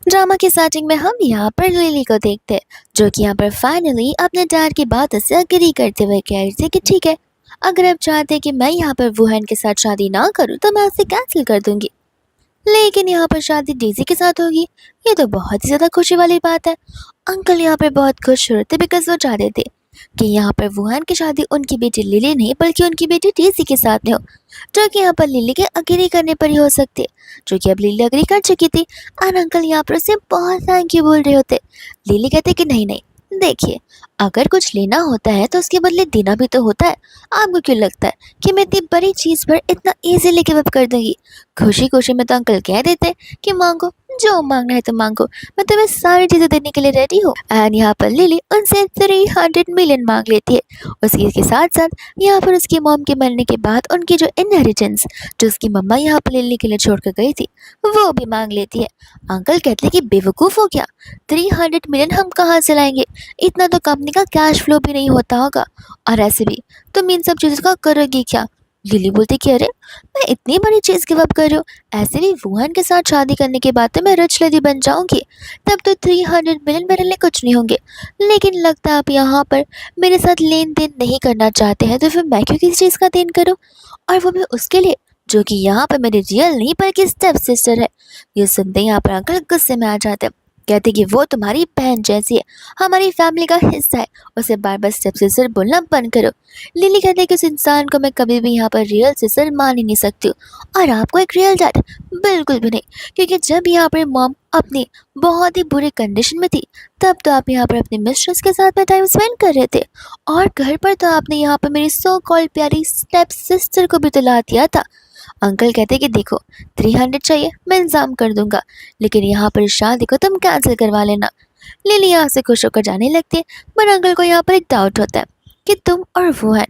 Drama की starting में हम यहाँ पर लिली को देखते हैं, जो कि यहाँ पर फाइनली अपने डैड की बात से अग्री करते हुए कह रही थी कि ठीक है, अगर आप चाहते हैं कि मैं यहाँ पर वुहेन के साथ शादी ना करूँ तो मैं उसे कैंसिल कर दूंगी, लेकिन यहाँ पर शादी डेजी के साथ होगी। ये तो बहुत ही ज़्यादा खुशी वाली बात है। अंकल यहाँ पर बहुत खुश हो रहे थे बिकॉज वो चाहते थे कि यहाँ पर वुहान की शादी उनकी बेटी लिली नहीं बल्कि उनकी बेटी डेजी के साथ में हो, जो कि यहाँ पर लिली के अग्री करने पर ही हो सकती है, जो कि अब लिली अग्री कर चुकी थी। और अंकल यहाँ पर उसे बहुत थैंक यू बोल रहे होते। लिली कहते कि नहीं नहीं, देखिए, अगर कुछ लेना होता है तो उसके बदले देना भी तो होता है। आपको क्यों लगता है कि मैं इतनी बड़ी चीज़ पर इतना ईजीली गिव अप कर दूंगी? खुशी खुशी में तो अंकल कह देते कि मांगो, जो मांगना है तो मांगो, मैं तुम्हें सारी चीजें देने के लिए रेडी हूँ। एंड यहाँ पर लिली उनसे 300 मिलियन मांग लेती है। उसी के साथ साथ यहाँ पर उसकी मॉम के मरने के बाद उनकी जो इनहेरिटेंस, जो उसकी मम्मा यहाँ पर लिली के लिए छोड़ कर गई थी, वो भी मांग लेती है। अंकल कहते हैं कि बेवकूफ़ हो क्या, 300 मिलियन हम कहाँ से लाएंगे? इतना तो कंपनी का कैश फ्लो भी नहीं होता होगा, और ऐसे भी तुम इन सब चीज़ों का करोगी क्या? लिली बोलती कि अरे, मैं इतनी बड़ी चीज़ गिव अप कर रही हूँ, ऐसे भी वुहान के साथ शादी करने के बाद तो मैं रिच लेडी बन जाऊंगी, तब तो 300 मिलियन मेरे लिए कुछ नहीं होंगे। लेकिन लगता है आप यहाँ पर मेरे साथ लेन देन नहीं करना चाहते हैं, तो फिर मैं क्यों किसी चीज़ का देन करूँ, और वो भी उसके लिए जो कि यहाँ पर मेरी रियल नहीं बल्कि स्टेप सिस्टर है। ये सुनते ही यहाँ पर अंकल गुस्से में आ जाते हैं। कहते कि वो तुम्हारी बहन जैसी है, हमारी फैमिली का हिस्सा है, उसे बार बार स्टेप सिस्टर बोलना बंद करो। लिली कहते कि उस इंसान को मैं कभी भी यहाँ पर रियल सिस्टर मान ही नहीं सकती हूँ, और आपको एक रियल डैड बिल्कुल भी नहीं, क्योंकि जब यहाँ पर मॉम अपनी बहुत ही बुरी कंडीशन में थी, तब तो आप यहाँ पर अपनी मिस्ट्रेस के साथ में टाइम स्पेंड कर रहे थे, और घर पर तो आपने यहाँ पर मेरी सो कॉल्ड प्यारी स्टेप सिस्टर को भी तो ला दिया था। अंकल कहते कि देखो, 300 चाहिए मैं इंतजाम कर दूंगा, लेकिन यहाँ पर इस शादी को तुम कैंसिल करवा लेना। लिली यहाँ से खुश होकर जाने लगती है, पर अंकल को यहाँ पर एक डाउट होता है कि तुम और वुहान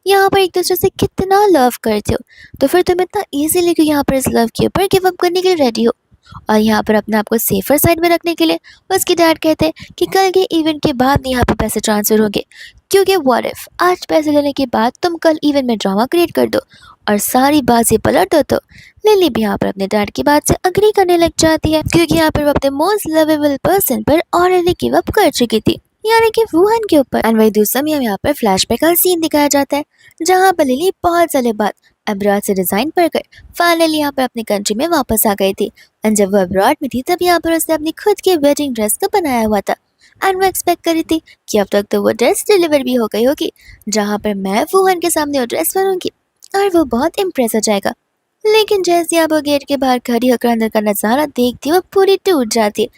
यहाँ पर एक दूसरे से कितना लव करते हो, तो फिर तुम इतना इजीली क्यों यहाँ पर इस लव के ऊपर गिव अप करने के लिए रेडी हो? और यहाँ पर अपने आप को सेफर साइड में रखने के लिए उसके डैड कहते हैं कि कल के इवेंट के बाद यहाँ पे पैसे ट्रांसफर होंगे, क्योंकि व्हाट इफ आज पैसे लेने के बाद तुम कल इवेंट में ड्रामा क्रिएट कर दो और सारी बातें पलट दो, तो लिली भी यहाँ पर अपने डैड की बात से अग्री करने लग जाती है, क्योंकि यहाँ पर वो अपने मोस्ट लवेबल पर्सन पर ऑलरेडी गिव अप कर चुकी थी, यानी कि वुहान के ऊपर। एंड वही दूसरा में यहाँ पर फ्लैशबैक का सीन दिखाया जाता है, जहाँ पर लिली बहुत सालों बाद अब्रॉड से रिजाइन पर कर फाइनली यहाँ पर अपनी कंट्री में वापस आ गई थी। एंड जब वो अब्रॉड में थी तब यहाँ पर उसने अपनी खुद की वेडिंग ड्रेस को बनाया हुआ था, एंड वो एक्सपेक्ट करी थी कि अब तक तो वो ड्रेस डिलीवर भी हो गई होगी, जहाँ पर मैं वुहान के सामने वो ड्रेस पहनूंगी और वो बहुत इम्प्रेस हो जाएगा। लेकिन जैसे आप वो गेट के बाहर खड़ी होकर अंदर का नज़ारा देखती है, वो पूरी टूट जाती है,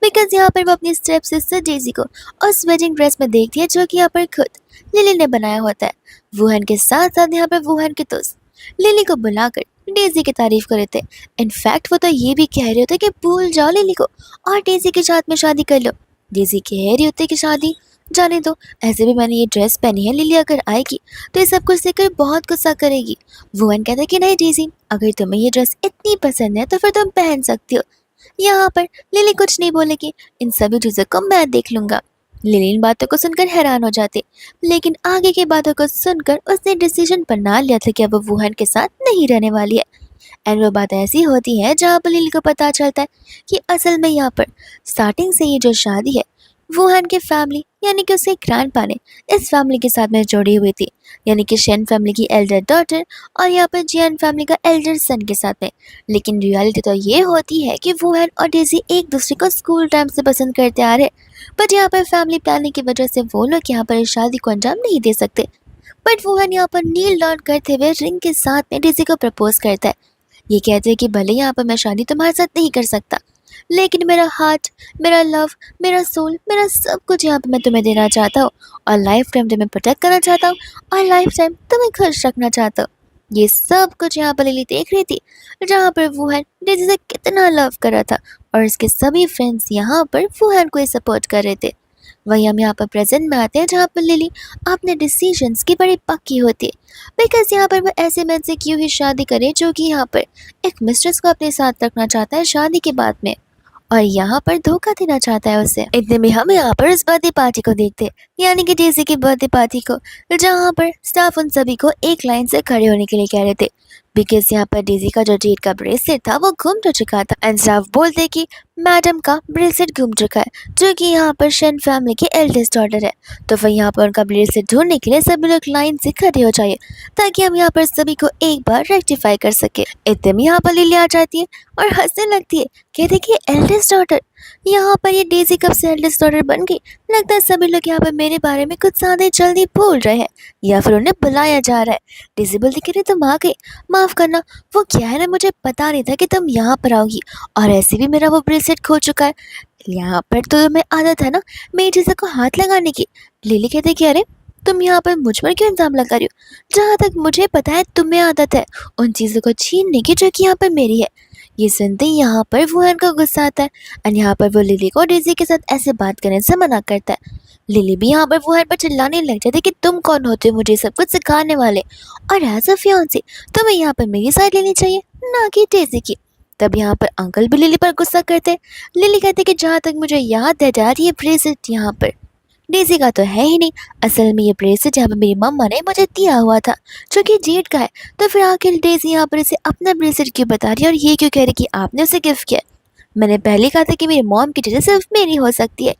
बिकॉज यहाँ पर वो अपनी स्टेप सिस्टर डेजी को उस वेडिंग ड्रेस में देखती है, जो कि यहाँ पर खुद लिली ने बनाया होता है। वुहान के साथ साथ यहाँ पर वुहान के दोस्त लिली को बुलाकर डेजी की तारीफ कर रहे थे। इनफैक्ट वो तो ये भी कह रहे होते कि भूल जाओ लिली को और डेजी के साथ में शादी कर लो। डेजी कह रही होती कि शादी जाने दो, ऐसे भी मैंने ये ड्रेस पहनी है, लिली अगर आएगी तो ये सब कुछ देखकर बहुत गुस्सा करेगी। वुहान कहता कि नहीं डेजी, अगर तुम्हें ये ड्रेस इतनी पसंद है तो फिर तुम पहन सकती हो। यहाँ पर लिली कुछ नहीं बोलेगी, इन सभी चीज़ों को मैं देख लूंगा। लिली इन बातों को सुनकर हैरान हो जाती, लेकिन आगे की बातों को सुनकर उसने डिसीजन बना लिया था कि अब वो वुहान के साथ नहीं रहने वाली है। एंड वो बात ऐसी होती है जहाँ पर लिली को पता चलता है कि असल में यहाँ पर स्टार्टिंग से ये जो शादी है वुहान की फैमिली यानी कि उसके ग्रैंडपा ने इस फैमिली के साथ में जोड़ी हुई थी, यानी कि शेन फैमिली की एल्डर डॉटर और यहाँ पर जियान फैमिली का एल्डर सन के साथ में। लेकिन रियलिटी तो ये होती है कि वुहान और डेजी एक दूसरे को स्कूल टाइम से पसंद करते आ रहे, बट यहाँ पर फैमिली प्लानिंग की वजह से वो लोग यहाँ पर इस शादी को अंजाम नहीं दे सकते। बट वुहान यहाँ पर नील डाउन करते हुए रिंग के साथ में डेजी को प्रपोज करता है। ये कहते हैं कि भले यहाँ पर मैं शादी तुम्हारे साथ नहीं कर सकता, लेकिन मेरा हार्ट, मेरा लव, मेरा सोल, मेरा सब कुछ यहाँ पे मैं तुम्हें देना चाहता हूँ, और लाइफ टाइम तुम्हें प्रोटेक्ट करना चाहता हूँ, और लाइफ टाइम तुम्हें खुश रखना चाहता हूँ। ये सब कुछ यहाँ पर लिली देख रही थी, जहाँ पर वुहान डेजी से कितना लव कर रहा था, और इसके सभी फ्रेंड्स यहाँ पर वुहान को ही सपोर्ट कर रहे थे। वहीं हम यहाँ पर प्रेजेंट में आते हैं, जहाँ पर लिली अपने डिसीजंस की बड़ी पक्की होती है, बिकॉज यहाँ पर वो ऐसे मैन से क्यों ही शादी करे जो कि यहाँ पर एक मिस्ट्रेस को अपने साथ रखना चाहता है शादी के बाद में, और यहाँ पर धोखा देना चाहता है उसे। इतने में हम यहाँ पर उस बर्थडे पार्टी को देखते हैं, यानी कि डेजी की बर्थडे पार्टी को, जहाँ पर स्टाफ उन सभी को एक लाइन से खड़े होने के लिए कह रहे थे, बिकॉज यहाँ पर डेजी का जो डेट का ब्रेसलेट था वो गुम हो चुका था, एंड स्टाफ बोलते कि मैडम का ब्रेसलेट गुम चुका है, जो कि यहाँ पर शन फैमिली की एल्डेस्ट डॉटर है। तो फिर यहाँ पर उनका ब्रेसलेट ढूंढने के लिए सभी लोग लाइन से खड़े हो जाइए, ताकि हम यहाँ पर सभी को एक बार रेक्टिफाई कर सके। इतने में यहाँ पर लिली आ जाती है और हंसने लगती है, कहते कि एल्डेस्ट डॉटर, यहाँ पर ये डेजी कब से एल्डेस्ट डॉटर बन गई? लगता है सभी लोग यहाँ पर मेरे बारे में कुछ ज्यादा ही जल्दी भूल रहे हैं, या फिर उन्हें बुलाया जा रहा है। डेजी बोलती कि तुम आ गई, माफ करना, वो क्या है ना, मुझे पता नहीं था कि तुम यहाँ पर आओगी, और ऐसे भी मेरा वो ब्रेसलेट खो चुका है। यहाँ पर तो तुम्हें आदत है ना मेरी चीज़ों को हाथ लगाने की। लिली कहते कि अरे, तुम यहाँ पर मुझ पर क्यों इल्जाम लगा रही हो? जहाँ तक मुझे पता है तुम्हें आदत है उन चीज़ों को छीनने की जो कि यहाँ पर मेरी है। ये सुनते ही यहाँ पर वुहान को गुस्सा आता है, और यहाँ पर वो लिली को डेजी के साथ ऐसे बात करने से मना करता है। लिली भी यहाँ पर वुहान पर चिल्लाने लग जाती है कि तुम कौन होते हो मुझे सब कुछ सिखाने वाले, और एज अ फियांसी तुम्हें यहाँ पर मेरी साइड लेनी चाहिए, ना कि डेजी की। तब यहाँ पर अंकल भी लिली पर गुस्सा करते। लिली कहते कि जहाँ तक मुझे याद है डैड, ये ब्रेसलेट यहाँ पर डेजी का तो है ही नहीं। असल में ये ब्रेसलेट यहाँ पर मेरी मम्मा ने मुझे दिया हुआ था, जो कि जेड का है। तो फिर आखिर डेजी यहाँ पर इसे अपना ब्रेसलेट क्यों बता रही है, और ये क्यों कह रही कि आपने उसे गिफ्ट किया? मैंने पहले कहा था कि मेरी मॉम की चीज़ें सिर्फ मेरी हो सकती है।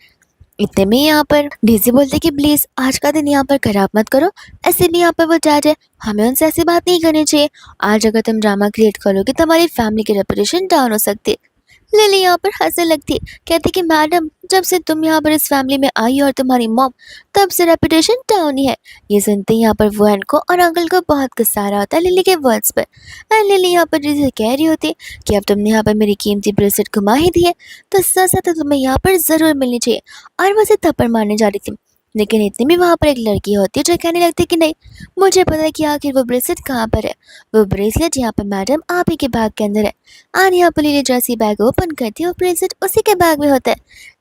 इतने में यहाँ पर डेजी बोलते कि प्लीज आज का दिन यहाँ पर खराब मत करो, ऐसे भी यहाँ पर वो डैड है, हमें उनसे ऐसी बात नहीं करनी चाहिए। आज अगर तुम ड्रामा क्रिएट करोगे तो हमारी फैमिली की रेपुटेशन डाउन हो सकती है। लिली यहाँ पर हंसने लगती, कहती कि मैडम, जब से तुम यहाँ पर इस फैमिली में आई और तुम्हारी मॉम, तब से रेपुटेशन डाउन ही है। ये सुनते ही यहाँ पर वुहान को और अंकल को बहुत गुस्सा आ रहा होता है लिली के वर्ड्स पर। एंड लिली यहाँ पर जिसे कह रही होती कि अब तुमने यहाँ पर मेरी कीमती ब्रेसलेट घुमा ही दी है, तो सजा तो तुम्हें यहाँ पर ज़रूर मिलनी चाहिए। और वो उसे थप्पड़ मारने जा रही थी, लेकिन इतनी में वहाँ पर एक लड़की होती है जो कहने लगती कि नहीं, मुझे पता है कि आखिर वो ब्रेसलेट कहाँ पर है। वो ब्रेसलेट यहाँ पर मैडम आप ही के बैग के अंदर है। और यहाँ पर लिली जैसी बैग ओपन करती है, वो ब्रेसलेट उसी के बैग में होता है।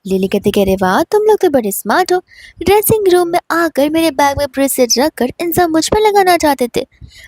लिली कहती कि अरे वाह, तुम लोग तो बड़े स्मार्ट हो, ड्रेसिंग रूम में आकर मेरे बैग में ब्रेसलेट रखकर इंसान मुझ पर लगाना चाहते थे,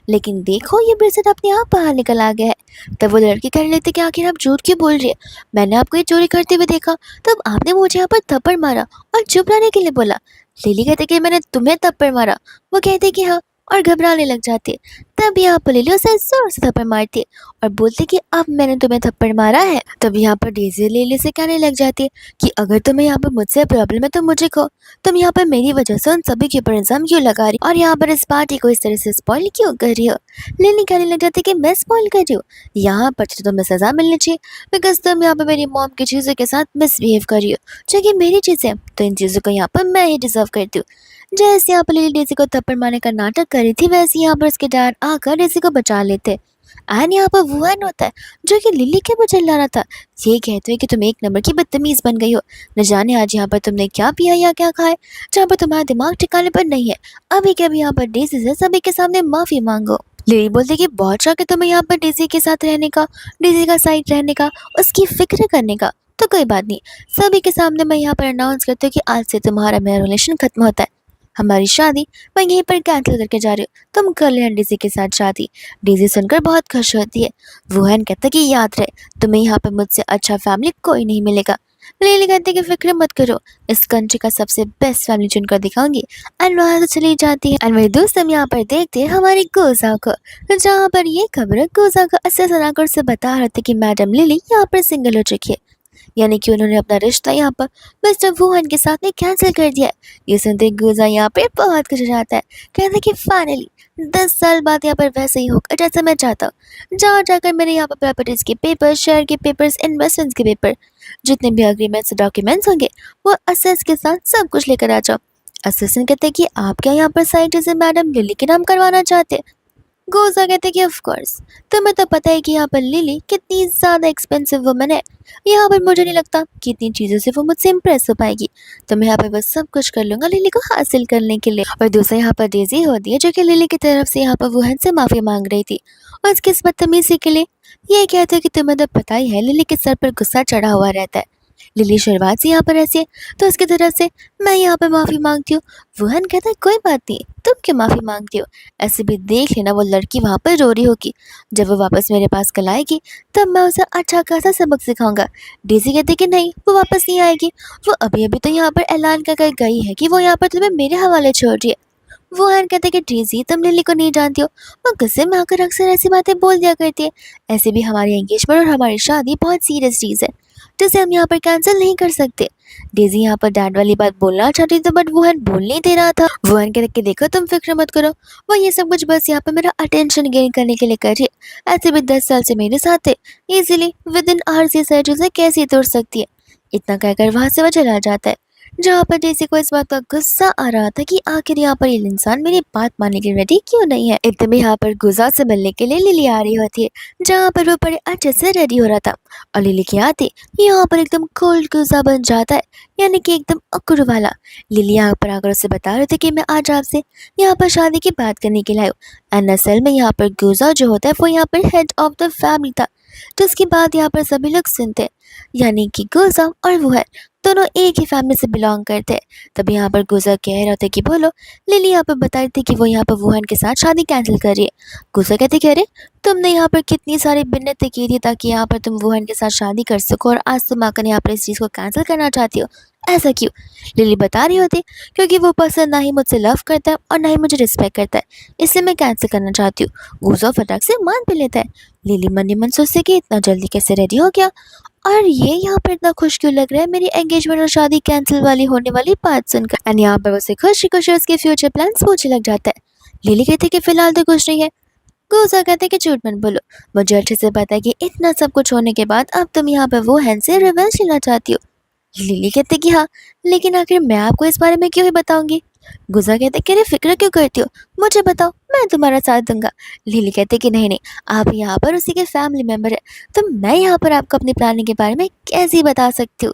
लेकिन देखो ये ब्रेसलेट अपने आप बाहर निकल आ गया है। तब वो लड़की कहने लगती कि आखिर आप झूठ क्यों बोल रही है, मैंने आपको ये चोरी करते हुए देखा, तब आपने मुझे यहाँ पर थप्पड़ मारा और चुप रहने के लिए बोला। लिली कहते कि मैंने तुम्हें थप्पड़ मारा, वो कहते कि हाँ, और घबराने लग जाती है। तब यहाँ पर लिली उसे जोर से थप्पड़ मारती है और बोलती कि अब मैंने तुम्हें थप्पड़ मारा है। तब यहाँ पर डेजी लिली से कहने लग जाती है कि अगर तुम्हें यहाँ पर मुझसे प्रॉब्लम है तो मुझे कहो, तुम यहाँ पर मेरी वजह से उन सभी के ऊपर इल्जाम क्यों लगा रही और यहाँ पर इस पार्टी को इस तरह से स्पॉइल क्यों कर रही हो। लिली कहने लग जाती है कि मैं स्पॉइल कर रही हूँ, यहाँ पर तो तुम्हें सजा मिलनी चाहिए, बिकॉज तुम यहाँ पर मेरी मॉम की चीज़ों के साथ मिसबिहेव कर रही हो, जो कि मेरी चीज़ें हैं, तो इन चीज़ों को यहाँ पर मैं ही डिजर्व करती हूँ। जैसे यहाँ पर लिली डेजी को थप्पड़ मारने का नाटक कर रही थी, वैसे यहाँ पर उसके डैड आकर डेजी को बचा लेते। एंड यहाँ पर वुहान होता है जो कि लिली के मुझे चिल्ला रहा था, ये कहते हुए कि तुम एक नंबर की बदतमीज बन गई हो, न जाने आज यहाँ पर तुमने क्या पिया या क्या खाया, जहाँ पर तुम्हारा दिमाग ठिकाने पर नहीं है। अभी के अभी यहाँ पर डेजी से सभी के सामने माफी मांगो। लिली बोलती कि बहुत शौक है तुम्हें यहाँ पर डेजी के साथ रहने का, डेजी का साइड रहने का, उसकी फिक्र करने का, तो कोई बात नहीं, सभी के सामने मैं यहाँ पर अनाउंस करती हूँ कि आज से तुम्हारा मेरा रिलेशन खत्म होता है, हमारी शादी मैं यहीं पर कैंसिल करके जा रही हूँ, तुम कर लेना डेजी के साथ शादी। डेजी सुनकर बहुत खुश होती है। वुहान कहता है कि याद रहे, तुम्हें यहाँ पर मुझसे अच्छा फैमिली कोई नहीं मिलेगा। लिली कहती है कि फिक्र मत करो, इस कंट्री का सबसे बेस्ट फैमिली चुनकर दिखाऊंगी। एंड वहाँ से चली जाती है। एंड वही दोस्त हम यहाँ पर देखते हैं हमारी गोजा को, जहाँ पर ये खबर गोजा को अच्छे सनाकर से बता रहे थे कि मैडम लिली यहाँ पर सिंगल हो चुकी है, यानी कि उन्होंने अपना रिश्ता यहाँ पर मिस्टर वुहान के साथ में कैंसिल कर दिया है। ये सुनते गुजा यहाँ पे बहुत खुश हो जाता है, कहते हैं कि फाइनली 10 साल बाद यहाँ पर वैसे ही होगा जैसा मैं चाहता हूँ। जहाँ जाकर मेरे यहाँ पर प्रॉपर्टीज के पेपर, शेयर के पेपर्स, इन्वेस्टमेंट्स के पेपर, जितने भी अग्रीमेंट्स डॉक्यूमेंट्स होंगे वो असेस के साथ सब कुछ लेकर आ जाओ। असिस्टेंट कहते हैं कि आप क्या यहाँ पर साइट से मैडम लिली के नाम करवाना चाहते हैं? गोजा कहते कि ऑफ कोर्स, तुम्हें तो पता है कि यहाँ पर लिली कितनी ज़्यादा एक्सपेंसिव वुमन है, यहाँ पर मुझे नहीं लगता कि इतनी चीज़ों से वो मुझसे इम्प्रेस हो पाएगी, तो मैं यहाँ पर बस सब कुछ कर लूँगा लिली को हासिल करने के लिए। और दूसरा यहाँ पर डेजी होती है जो कि लिली की तरफ से यहाँ पर वुहान से माफ़ी मांग रही थी और उसकी इस बदतमीजी के लिए। ये कहते हैं कि तुम्हें तो पता ही है लिली के सर पर गुस्सा चढ़ा हुआ रहता है, लिली शुरुआत से यहाँ पर ऐसी है, तो उसकी तरफ से मैं यहाँ पर माफ़ी मांगती हूँ। वुहान कहता है कोई बात नहीं, तुम क्यों माफ़ी मांगती हो, ऐसे भी देख लेना वो लड़की वहाँ पर रो रही होगी, जब वो वापस मेरे पास कल आएगी तब मैं उसे अच्छा खासा सबक सिखाऊंगा। डेजी कहती कि नहीं, वो वापस नहीं आएगी, वो अभी अभी तो यहाँ पर ऐलान कर गई है कि वो यहाँ पर तुम्हें मेरे हवाले छोड़ रही है। वुहान कहते कि डेजी तुम लिली को नहीं जानती हो, वो गुस्से में आकर अक्सर ऐसी बातें बोल दिया करती है, ऐसे भी हमारी एंगेजमेंट और हमारी शादी बहुत सीरियस चीज़ है, जिसे हम यहाँ पर कैंसिल नहीं कर सकते। डेजी यहाँ पर डैड वाली बात बोलना चाहती थी बट वुहन बोल नहीं दे रहा था। वुहन कह के देखो तुम फिक्र मत करो, वो ये सब कुछ बस यहाँ पर मेरा अटेंशन गेन करने के लिए कर रही है। ऐसे भी 10 साल से मेरे साथ है, इजीली विद इन आवर्स ये सारी चीजें कैसे तोड़ सकती है। इतना कहकर वहां से वो चला जाता है। जहाँ पर डेज़ी को इस बात का गुस्सा आ रहा था कि आखिर यहाँ पर ये इंसान मेरी बात मानने के लिए रेडी क्यों नहीं है। इतने में यहाँ पर गुजा से मिलने के लिए लिली आ रही होती है, जहाँ पर वो बड़े अच्छे से रेडी हो रहा था। और लिली के आते यहाँ पर एकदम कोल्ड गुजा बन जाता है, यानी कि एकदम अकुड़ वाला। लिली यहाँ पर आकर उसे बता रहे थे कि मैं आज आपसे यहाँ पर शादी की बात करने के लिए आई हूँ। एंड असल में यहाँ पर गुजा जो होता है वो यहाँ पर हेड ऑफ द फैमिली था, जिसकी बात यहाँ पर सभी लोग सुनते हैं। यानी कि गुजा और वो है दोनों एक ही फैमिली से बिलोंग करते हैं। तब यहाँ पर गुजा कह रहे थे कि बोलो। लिली यहाँ पर बता रही थी कि वो यहाँ पर वुहान के साथ शादी कैंसिल कर रही है। गुजा कहते कह रहे तुमने यहाँ पर कितनी सारी बिन्नतें की थी ताकि यहाँ पर तुम वुहान के साथ शादी कर सको, और आज तुम आकर यहाँ पर इस चीज़ को कैंसिल करना चाहती हो, ऐसा क्यों। लिली बता रही होती क्योंकि वो पर्सन ना ही मुझसे लव करता है और ना ही मुझे रिस्पेक्ट करता है, इसलिए मैं कैंसिल करना चाहती हूँ। गुजा फटाक से मान भी लेता है। लिली मन ही मन सोचती कि इतना जल्दी कैसे रेडी हो गया, और ये यहाँ पर इतना खुश क्यों लग रहा है मेरी एंगेजमेंट और शादी कैंसिल वाली होने वाली बात सुनकर। एंड यहाँ पर उसे खुशी खुशी उसके फ्यूचर प्लान्स पूछने लग जाता है। लिली कहती कि फिलहाल तो कुछ नहीं है। गुजा कहते कि झूठ मत बोलो, मुझे अच्छे से पता है कि इतना सब कुछ होने के बाद अब तुम यहाँ पर वो हैंड से रिवेंज लेना चाहती हो। लिली कहते कि हाँ, लेकिन आखिर मैं आपको इस बारे में क्यों ही बताऊंगी। गुजा कहते कि अरे फिक्र क्यों करती हो, मुझे बताओ, मैं तुम्हारा साथ दूंगा। लिली कहते कि नहीं नहीं, आप यहाँ पर उसी के फैमिली मेम्बर है, तो मैं यहाँ पर आपको अपनी प्लानिंग के बारे में कैसे बता सकती हूँ।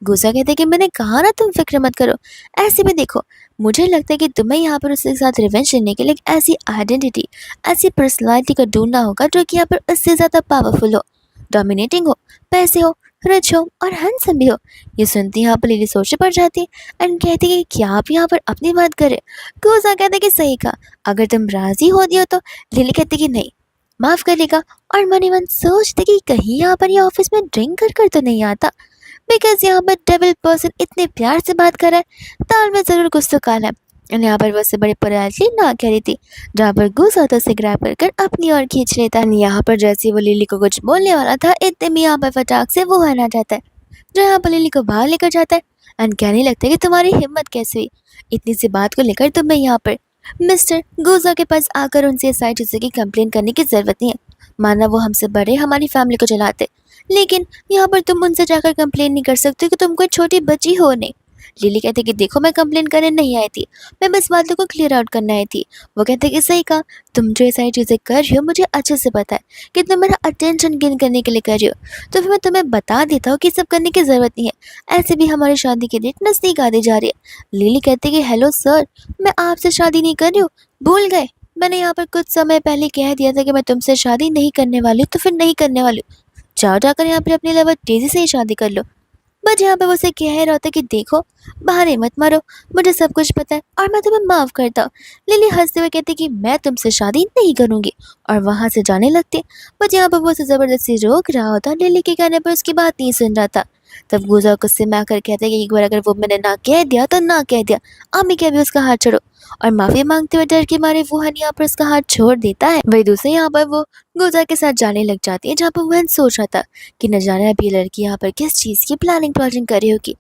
गुजा कहते कि मैंने कहा ना तुम फिक्र मत करो। ऐसे भी देखो, मुझे लगता है कि तुम्हें यहाँ पर उसके साथ रिवेंज लेने के लिए एक ऐसी आइडेंटिटी, ऐसी पर्सनालिटी को ढूंढना होगा जो कि यहाँ पर उससे ज़्यादा पावरफुल हो, डोमिनेटिंग हो, पैसे हो, रिच हो और हैंडसम भी हो। ये सुनती यहाँ पर लिली सोच पड़ जाती एंड कहती कि क्या आप यहाँ पर अपनी बात करें। गुजा कहते कि सही कहा, अगर तुम राजी होती हो तो। लिली कहती कि नहीं, माफ करेगा। और मन ही मन सोचते कि कहीं यहाँ पर ये ऑफिस में ड्रिंक कर कर तो नहीं आता, बिकॉज यहाँ पर डेविल पर्सन इतने प्यार से बात कर रहा है, दाल में जरूर कुछ तो काला है। और यहाँ पर वो से बड़े पोलाइटली ना कह रही थी, जहाँ पर गुस्सा तो से ग्रैब कर कर अपनी ओर खींच लेता है। यहाँ पर जैसे ही वो लिली को कुछ बोलने वाला था, इतने में यहाँ पर फटाक से वो आ जाता है, जो यहाँ पर लिली को बाहर लेकर जाता है एंड कहने लगता है कि तुम्हारी हिम्मत कैसे हुई इतनी सी बात को लेकर तुम्हें यहाँ पर मिस्टर गुजा के पास आकर उनसे इस सारी चीज़ों की कंप्लेन करने की ज़रूरत नहीं है। माना वो हमसे बड़े हमारी फैमिली को चलाते, लेकिन यहाँ पर तुम उनसे जाकर कंप्लेन नहीं कर सकते कि तुम कोई छोटी बच्ची हो नहीं। लिली कहते कि देखो मैं कंप्लेन करने नहीं आई थी, मैं बस बातों को क्लियर आउट करने आई थी। वो कहते कि सही कहा, तुम जो ये सारी चीज़ें कर रही हो मुझे अच्छे से पता है कि तुम मेरा अटेंशन गेन करने के लिए कर रही हो, तो फिर मैं तुम्हें बता देता हूँ कि सब करने की ज़रूरत नहीं है, ऐसे भी हमारी शादी की डेट नज़दीक आती जा रही है। लिली कहती कि हेलो सर, मैं आपसे शादी नहीं कर रही हूँ, भूल गए, मैंने यहाँ पर कुछ समय पहले कह दिया था कि मैं तुमसे शादी नहीं करने वाली हूँ, तो फिर नहीं करने वाली हूँ। जाओ जाकर यहाँ पर अपने लवर तेजी से ही शादी कर लो। बट यहाँ पे वो उसे कह रहा होता कि देखो, बहाने मत मारो, मुझे सब कुछ पता है और मैं तुम्हें माफ़ करता हूँ। लिली हंसते हुए कहती कि मैं तुमसे शादी नहीं करूँगी, और वहाँ से जाने लगती। बट यहाँ पर वो उसे ज़बरदस्ती रोक रहा होता, लिली के कहने पर उसकी बात नहीं सुन रहा था। तब गुजा गुस्से में आकर कहते कि एक बार अगर वो मैंने ना कह दिया तो ना कह दिया, अम्मी के भी उसका हाथ छोड़ो। और माफ़ी मांगते हुए डर के मारे वुहान यहाँ पर उसका हाथ छोड़ देता है। वही दूसरे यहाँ पर वो गुजा के साथ जाने लग जाती है, जहाँ पर वुहान सोच रहा था कि न जाने अब ये लड़की यहाँ पर किस चीज़ की प्लानिंग प्लॉटिंग कर रही होगी।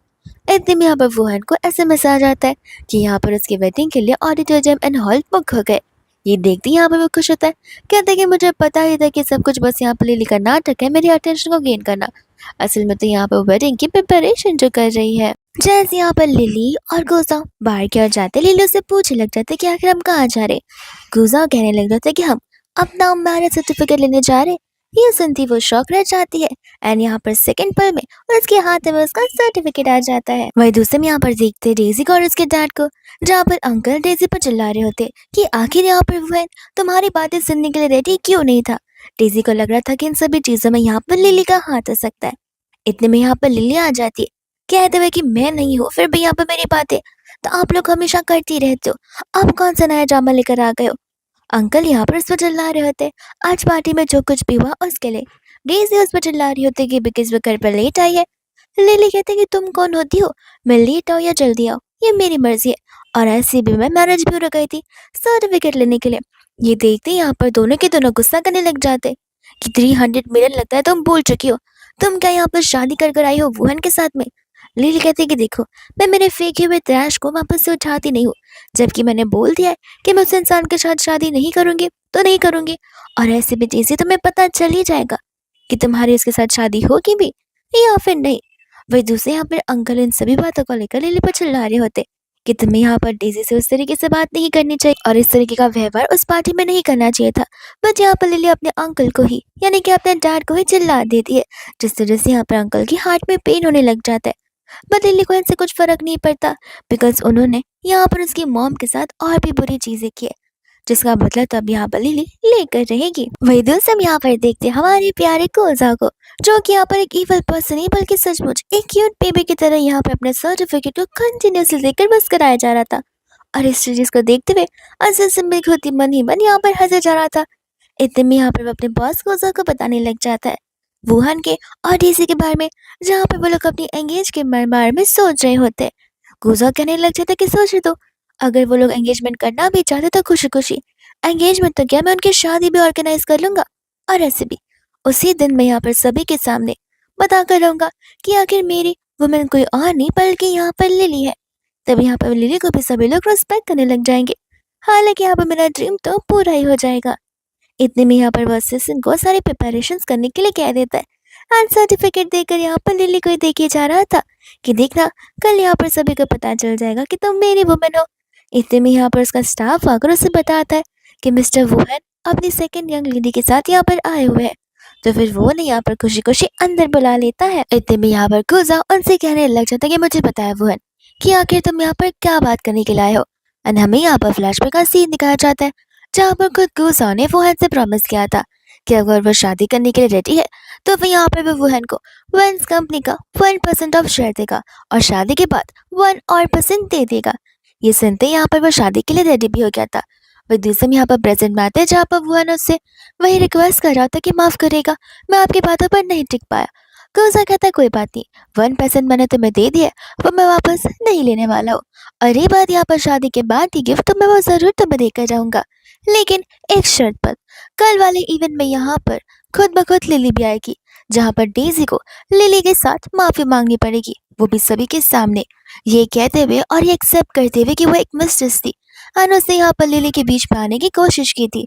इतने में यहाँ पर वुहान को एसएमएस आ जाता है कि यहाँ पर उसकी वेडिंग के लिए ऑडिटोरियम एंड हॉल बुक हो गए। ये देखते ही यहाँ पर वो खुश होता है, कहता है कि मुझे पता ही था कि सब कुछ बस यहाँ पर लिली का नाटक है, मेरी अटेंशन को गेन करना। असल में तो यहाँ पर वेडिंग की प्रिपरेशन जो कर रही है। जैसे यहाँ पर लिली और गुजा बाहर की ओर जाते, लिली उससे पूछने लग जाते कि आखिर हम कहाँ जा रहे। गुजा कहने लग जाता कि हम अपना मैरिज सर्टिफिकेट लेने जा रहे। ये सुनती वो शौक रह जाती है एंड यहाँ पर सेकंड पल में और उसके हाथ में उसका सर्टिफिकेट आ जाता है। वही दूसरे में यहाँ पर देखते डेजी को और उसके डैड को, जहाँ पर अंकल डेजी पर चिल्ला रहे होते कि आखिर यहाँ पर वो तुम्हारी बातें सुनने के लिए रेडी क्यों नहीं था। डेजी को लग रहा था कि इन सभी चीजों में यहाँ पर लिली का हाथ हो सकता है। इतने में यहाँ पर लिली आ जाती है, कहते हुए कि मैं नहीं हूँ फिर भी यहाँ पर मेरी बातें तो आप लोग हमेशा करती रहते हो, अब कौन सा नया ड्रामा लेकर आ गए हो। अंकल यहाँ पर उस पर चिल्ला रहे होते आज पार्टी में जो कुछ भी हुआ उसके लिए। डेजी उस पर चिल्ला रही होती कि बिकॉज वो घर पर लेट आई है। लिली कहते कि तुम कौन होती हो, मैं लेट आओ या जल्दी आओ ये मेरी मर्जी है, और ऐसे भी मैं मैरिज ब्यूरो गई थी सर्टिफिकेट लेने के लिए। ये देखते ही यहाँ पर दोनों के दोनों गुस्सा करने लग जाते कि 300 मिलियन लगता है तुम भूल चुकी हो, तुम क्या यहाँ पर शादी कर आई हो वुहन के साथ में? लिली कहती है कि देखो, मैं मेरे फेंके हुए त्रैश को वापस से उठाती नहीं हूँ, जबकि मैंने बोल दिया है कि मैं उस इंसान के साथ शादी नहीं करूंगी तो नहीं करूंगी। और ऐसे भी जैसे तुम्हें पता चल ही जाएगा कि तुम्हारी उसके साथ शादी होगी भी या फिर नहीं। वही दूसरे यहाँ पर अंकल इन सभी बातों को लेकर लिली पर चिल्ला रहे होते कि तुम्हें यहाँ पर डेज़ी से उस तरीके से बात नहीं करनी चाहिए और इस तरीके का व्यवहार उस पार्टी में नहीं करना चाहिए था। बट यहाँ पर लिली अपने अंकल को ही यानी कि अपने डैड को ही चिल्ला देती है, जिस तरह से यहाँ पर अंकल की हार्ट में पेन होने लग जाता है। बट लिली को इनसे कुछ फर्क नहीं पड़ता, बिकॉज उन्होंने यहाँ पर उसकी मॉम के साथ और भी बुरी चीजें की है, जिसका बदला तब यहाँ पर लिली लेकर रहेगी। वही दोस्त हम यहाँ पर देखते हैं हमारे प्यारे कोजा को, जो कि यहाँ पर एक इवल पर्सन नहीं बल्कि सचमुच एक क्यूट बेबी की तरह यहाँ पर अपने सर्टिफिकेट को कंटिन्यूसली देकर बस कराया जा रहा था। और इस चीज को देखते हुए असल से मैं खुद ही मन यहाँ पर हंसे जा रहा था। इतने में यहाँ पर वो अपने बॉस कोजा को बताने लग जाता है वुहान के और डीसी के बारे में, जहाँ पे वो लोग अपनी एंगेज के बारे में सोच रहे होते। कोजा कहने लग जाता कि सोच दो, अगर वो लोग एंगेजमेंट करना भी चाहते तो खुशी खुशी, एंगेजमेंट तो क्या मैं उनकी शादी भी ऑर्गेनाइज कर लूंगा। और ऐसे भी उसी दिन मैं यहाँ पर सभी के सामने बता कर रहूंगा कि आखिर मेरी वुमेन कोई और नहीं बल्कि यहाँ पर लिली है। तब यहाँ पर लिली को भी सभी लोग रिस्पेक्ट करने लग जाएंगे। हालांकि यहाँ पर मेरा ड्रीम तो पूरा ही हो जाएगा। इतने में यहाँ पर वो असिस्टेंट को सारे प्रिपरेशंस करने के लिए कह देता है। एंड सर्टिफिकेट देकर यहाँ पर लिली को ही देखिए जा रहा था कि देखना, कल यहाँ पर सभी को पता चल जाएगा कि तुम मेरी वुमेन हो। इतने में यहाँ पर उसका स्टाफ आकर उसे बताता है कि मिस्टर वुहेन अपनी सेकंड यंग लेडी के साथ यहाँ पर आए हुए हैं। तो फिर वो ने यहाँ पर खुशी खुशी अंदर बुला लेता है। इतने में यहाँ पर कुजा उनसे कहने लग जाता है कि मुझे पता है वुहेन कि आखिर तुम यहाँ पर क्या बात करने के लिए आए हो। एंड हमें यहाँ पर फ्लैशबैक का सीन दिखाया जाता है, जहाँ पर खुद कुजा ने वुहेन से प्रॉमिस किया था कि अगर वो शादी करने के लिए रेडी है तो फिर यहाँ पर वो वुहेन को वेंस कंपनी का 1% ऑफ शेयर देगा और शादी के बाद 1% दे देगा। ये सुनते ही यहाँ पर वो शादी के लिए रेडी भी हो गया था। वही दूसरे में यहाँ पर प्रेजेंट में आते हैं, जहाँ पर वुहेन उससे वही रिक्वेस्ट कर रहा था कि माफ करेगा, मैं आपकी बातों पर नहीं टिक पाया। कुजा कहता है कोई बात नहीं, 1% मैंने तुम्हें दे दिया, वो मैं वापस नहीं लेने वाला हूँ। और ये बात यहाँ पर शादी के बाद की गिफ्ट तो मैं वो जरूर तुम्हें देकर जाऊंगा, लेकिन एक शर्त पर। कल वाले इवेंट में यहाँ पर खुद ब खुद लिली भी आएगी, जहाँ पर डेजी को लिली के साथ माफी मांगनी पड़ेगी, वो भी सभी के सामने। ये कहते हुए और ये एक्सेप्ट करते हुए कि वो एक मिस्टेक थी और उसने यहाँ पर लिली के बीच में आने की कोशिश की थी।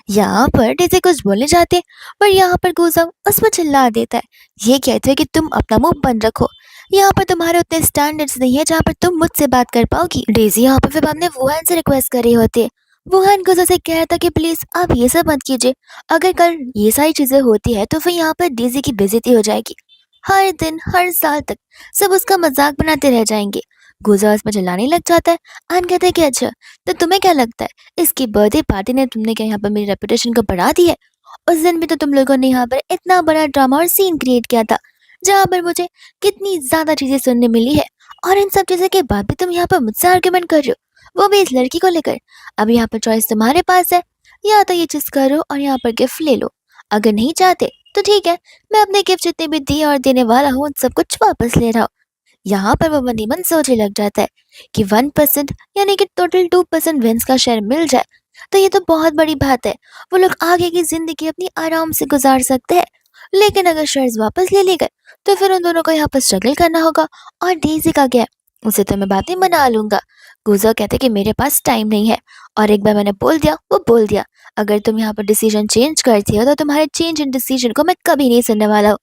यहाँ पर डेजी कुछ बोलने जाते पर यहाँ पर गुजाम उस पर चिल्ला देता है, ये कहते हैं कि तुम अपना मुंह बंद रखो, यहाँ पर तुम्हारे उतने स्टैंडर्ड्स नहीं है जहाँ पर तुम मुझसे बात कर पाओगी। डेजी यहाँ पर फिर बाद में वुहान से रिक्वेस्ट कर रही होती है। वुहान गुजा से कह रहा था कि प्लीज आप ये सब मत कीजिए, अगर कल ये सारी चीजें होती है तो फिर यहाँ पर डेजी की बेइज्जती हो जाएगी। हर दिन हर साल तक सब उसका मजाक बनाते रह जाएंगे। गुजा उसमें चिल्लाने लग जाता है। आन कहते हैं कि अच्छा, तो तुम्हें क्या लगता है इसकी बर्थडे पार्टी ने तुमने क्या यहाँ पर मेरी रेपुटेशन को बढ़ा दी है? उस दिन भी तो तुम लोगों ने यहाँ पर इतना बड़ा ड्रामा और सीन क्रिएट किया था, जहाँ पर मुझे कितनी ज्यादा चीजें सुनने मिली है, और इन सब चीजों के बाद भी तुम यहाँ पर मुझसे आर्ग्यूमेंट कर रहे हो, वो भी इस लड़की को लेकर। अब यहाँ पर चॉइस तुम्हारे पास है, या तो ये चीज करो और यहाँ पर गिफ्ट ले लो, अगर नहीं चाहते तो ठीक है, मैं अपने गिफ्ट जितने भी दिए और देने वाला हूँ उन सब कुछ वापस ले रहा हूँ। यहाँ पर वो मन ही मन सोचने लग जाता है कि 1% यानी कि टोटल 2% विंस का शेयर मिल जाए तो ये तो बहुत बड़ी बात है, वो लोग आगे की जिंदगी अपनी आराम से गुजार सकते हैं। लेकिन अगर शेयर्स वापस ले लिए गए तो फिर उन दोनों को यहाँ पर स्ट्रगल करना होगा। और डेजी का क्या, उसे तो मैं बातें मना लूंगा। गुजर कहते कि मेरे पास टाइम नहीं है, और एक बार मैंने बोल दिया वो बोल दिया, अगर तुम यहाँ पर डिसीजन चेंज करती हो तो तुम्हारे चेंज इन डिसीजन को मैं कभी नहीं सुनने वाला हूँ।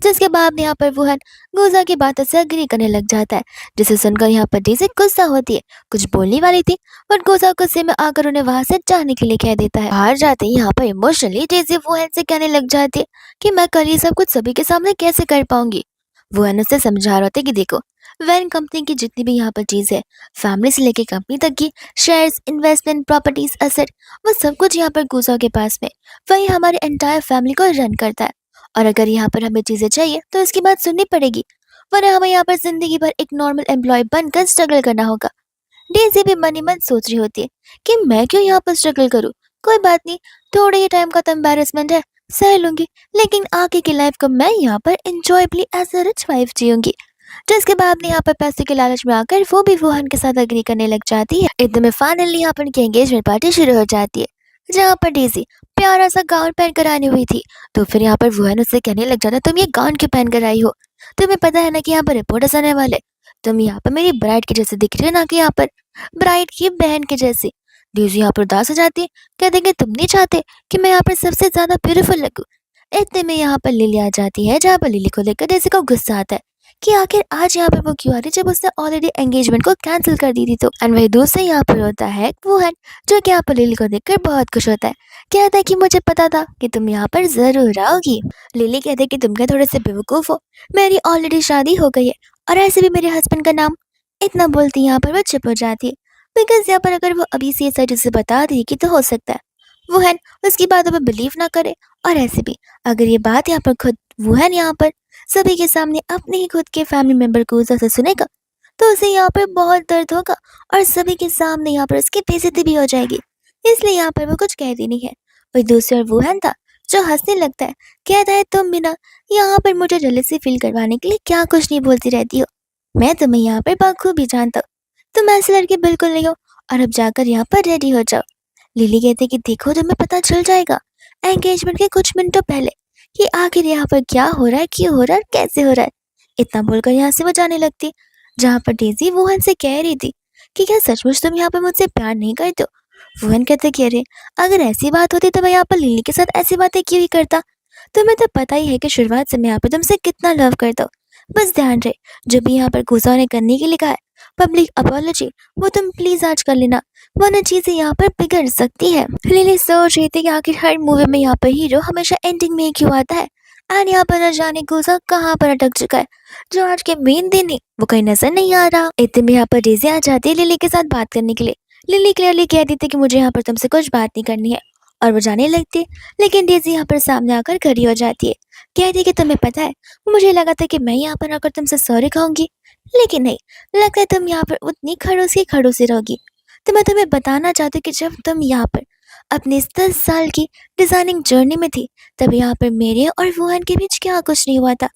जिसके बाद यहाँ पर वुहान गुजा की बातों से अग्री करने लग जाता है, जिसे सुनकर यहाँ पर डेजी गुस्सा होती है, कुछ बोलने वाली थी बट गुजा गुस्से में आकर उन्हें वहां से जाने के लिए कह देता है। बाहर जाते ही यहाँ पर इमोशनली डेजी वुहान से कहने लग जाती है कि मैं कल ये सब कुछ सभी के सामने कैसे कर पाऊंगी। वुहान उससे समझा रहा होता है कि देखो, वैन कंपनी की जितनी भी यहाँ पर चीज है, फैमिली से लेके कंपनी तक की शेयर्स, इन्वेस्टमेंट, प्रॉपर्टीज, एसेट, वो सब कुछ यहाँ पर गुजा के पास में, वही हमारे एंटायर फैमिली को रन करता है। और अगर यहाँ पर हमें चीजें चाहिए तो इसकी बात सुननी पड़ेगी, वरना हमें यहाँ पर जिंदगी भर एक नॉर्मल एम्प्लॉय बनकर स्ट्रगल करना होगा। डेजी भी मन ही मन सोच रही होती है कि मैं क्यों यहाँ पर स्ट्रगल करूँ, कोई बात नहीं, थोड़े ही टाइम का तो एम्बेरसमेंट है, सह लूंगी, लेकिन आगे की लाइफ को मैं यहाँ पर एंजॉयबली एज अ रिच वाइफ जीऊंगी। जिसके बाद यहाँ पर पैसे के लालच में आकर वो भी वुहान के साथ अग्री करने लग जाती है। इतने में फाइनली यहाँ पर उनकी एंगेजमेंट पार्टी शुरू हो जाती है, जहाँ पर डेजी प्यारा सा गाउन पहन कर आनी हुई थी। तो फिर यहाँ पर वुहान उससे कहने लग जाता, तुम ये गाउन क्यों पहन कर आई हो? तुम्हें पता है ना कि यहाँ पर रिपोर्टर्स आने वाले। तुम यहाँ पर मेरी ब्राइड की जैसे दिख रही हो, ना कि यहाँ पर ब्राइड की बहन के जैसी। डेज़ी यहाँ पर उदास हो जाती है, कहते कि तुम नहीं चाहते कि मैं यहाँ पर सबसे ज्यादा ब्यूटीफुल लगूं। इतने में यहाँ पर लिली आ जाती है, जहाँ पर लिली को लेकर डेज़ी को गुस्सा आता है कि आखिर आज यहाँ पर वो क्यों आ रही, जब उसने ऑलरेडी एंगेजमेंट को कैंसिल कर दी थी। तो एंड वही दूसरे यहाँ पर होता है वुहान, जो कि यहाँ पर लिली को देखकर बहुत खुश होता है। कहता है कि मुझे पता था कि तुम यहाँ पर जरूर आओगी। लिली कहते कि तुम क्या थोड़े से बेवकूफ हो, मेरी ऑलरेडी शादी हो गई है और ऐसे भी मेरे हस्बैंड का नाम। इतना बोलती यहाँ पर वो चुप हो जाती है, बिकॉज यहाँ पर अगर वो अभी से सच उसे बता दी कि तो हो सकता है वुहान उसकी बातों पर बिलीव ना करे। और ऐसे भी अगर ये बात यहाँ पर खुद वुहान यहाँ पर सभी के सामने अपने ही खुद के फैमिली मेंबर को से सुनेगा, तो उसे यहाँ पर बहुत दर्द होगा और सभी के सामने यहाँ पर उसकी बेइज्जती भी हो जाएगी। इसलिए यहाँ पर वो कुछ कहती नहीं है। वही दूसरी ओर वुहान था, जो हंसने लगता है, कहता है तुम बिना यहाँ पर मुझे जेलसी फील करवाने के लिए क्या कुछ नहीं बोलती रहती हो। मैं तुम्हें यहाँ पर बखूबी जानता हूँ, तुम ऐसे लड़के बिल्कुल नहीं हो। और अब जाकर यहाँ पर रेडी हो जाओ। लिली कहते कि देखो तुम्हें पता चल जाएगा एंगेजमेंट के कुछ मिनटों पहले कि आखिर यहाँ पर क्या हो रहा है, क्यों हो रहा है, कैसे हो रहा है। इतना बोलकर यहाँ से वो जाने लगती, जहाँ पर डेज़ी वुहान से कह रही थी कि क्या सचमुच तुम यहाँ पर मुझसे प्यार नहीं करते हो। वुहान कहते कि अरे अगर ऐसी बात होती तो मैं यहाँ पर लिली के साथ ऐसी बातें क्यों ही करता। तुम्हें तो पता ही है कि शुरुआत से मैं यहाँ पर तुमसे कितना लव करता हूँ। बस ध्यान रहे, जो भी यहाँ पर गुस्सा ने करने के लिए कहा है पब्लिक अपॉलॉजी, वो तुम प्लीज आज कर लेना, वरना चीजें यहाँ पर बिगड़ सकती है। लिली सोच रही थी कि आखिर हर मूवी में यहाँ पर हीरो हमेशा एंडिंग में ही क्यों आता है, एंड यहाँ पर न जाने गुस्सा कहाँ पर अटक चुका है, जो आज के मेन दिन है वो कहीं नजर नहीं आ रहा। इतने में यहाँ पर डेज़ी आ जाती है लिली के साथ बात करने के लिए। लिली क्लियरली कह दी थी कि मुझे यहाँ पर तुमसे कुछ बात नहीं करनी है, और वो जाने लगती है। लेकिन डेज़ी यहाँ पर सामने आकर खड़ी हो जाती है, कहती है कि तुम्हें पता है मुझे लगा था कि मैं यहाँ पर आकर तुमसे सॉरी कहूंगी, लेकिन नहीं, लगता है तुम यहाँ पर उतनी खड़ूसी रहोगी। तो मैं तुम्हें बताना चाहती हूँ कि जब तुम यहाँ पर अपनी इस 10 साल की डिजाइनिंग जर्नी में थी, तब यहाँ पर मेरे और वुहान के बीच क्या कुछ नहीं हुआ था।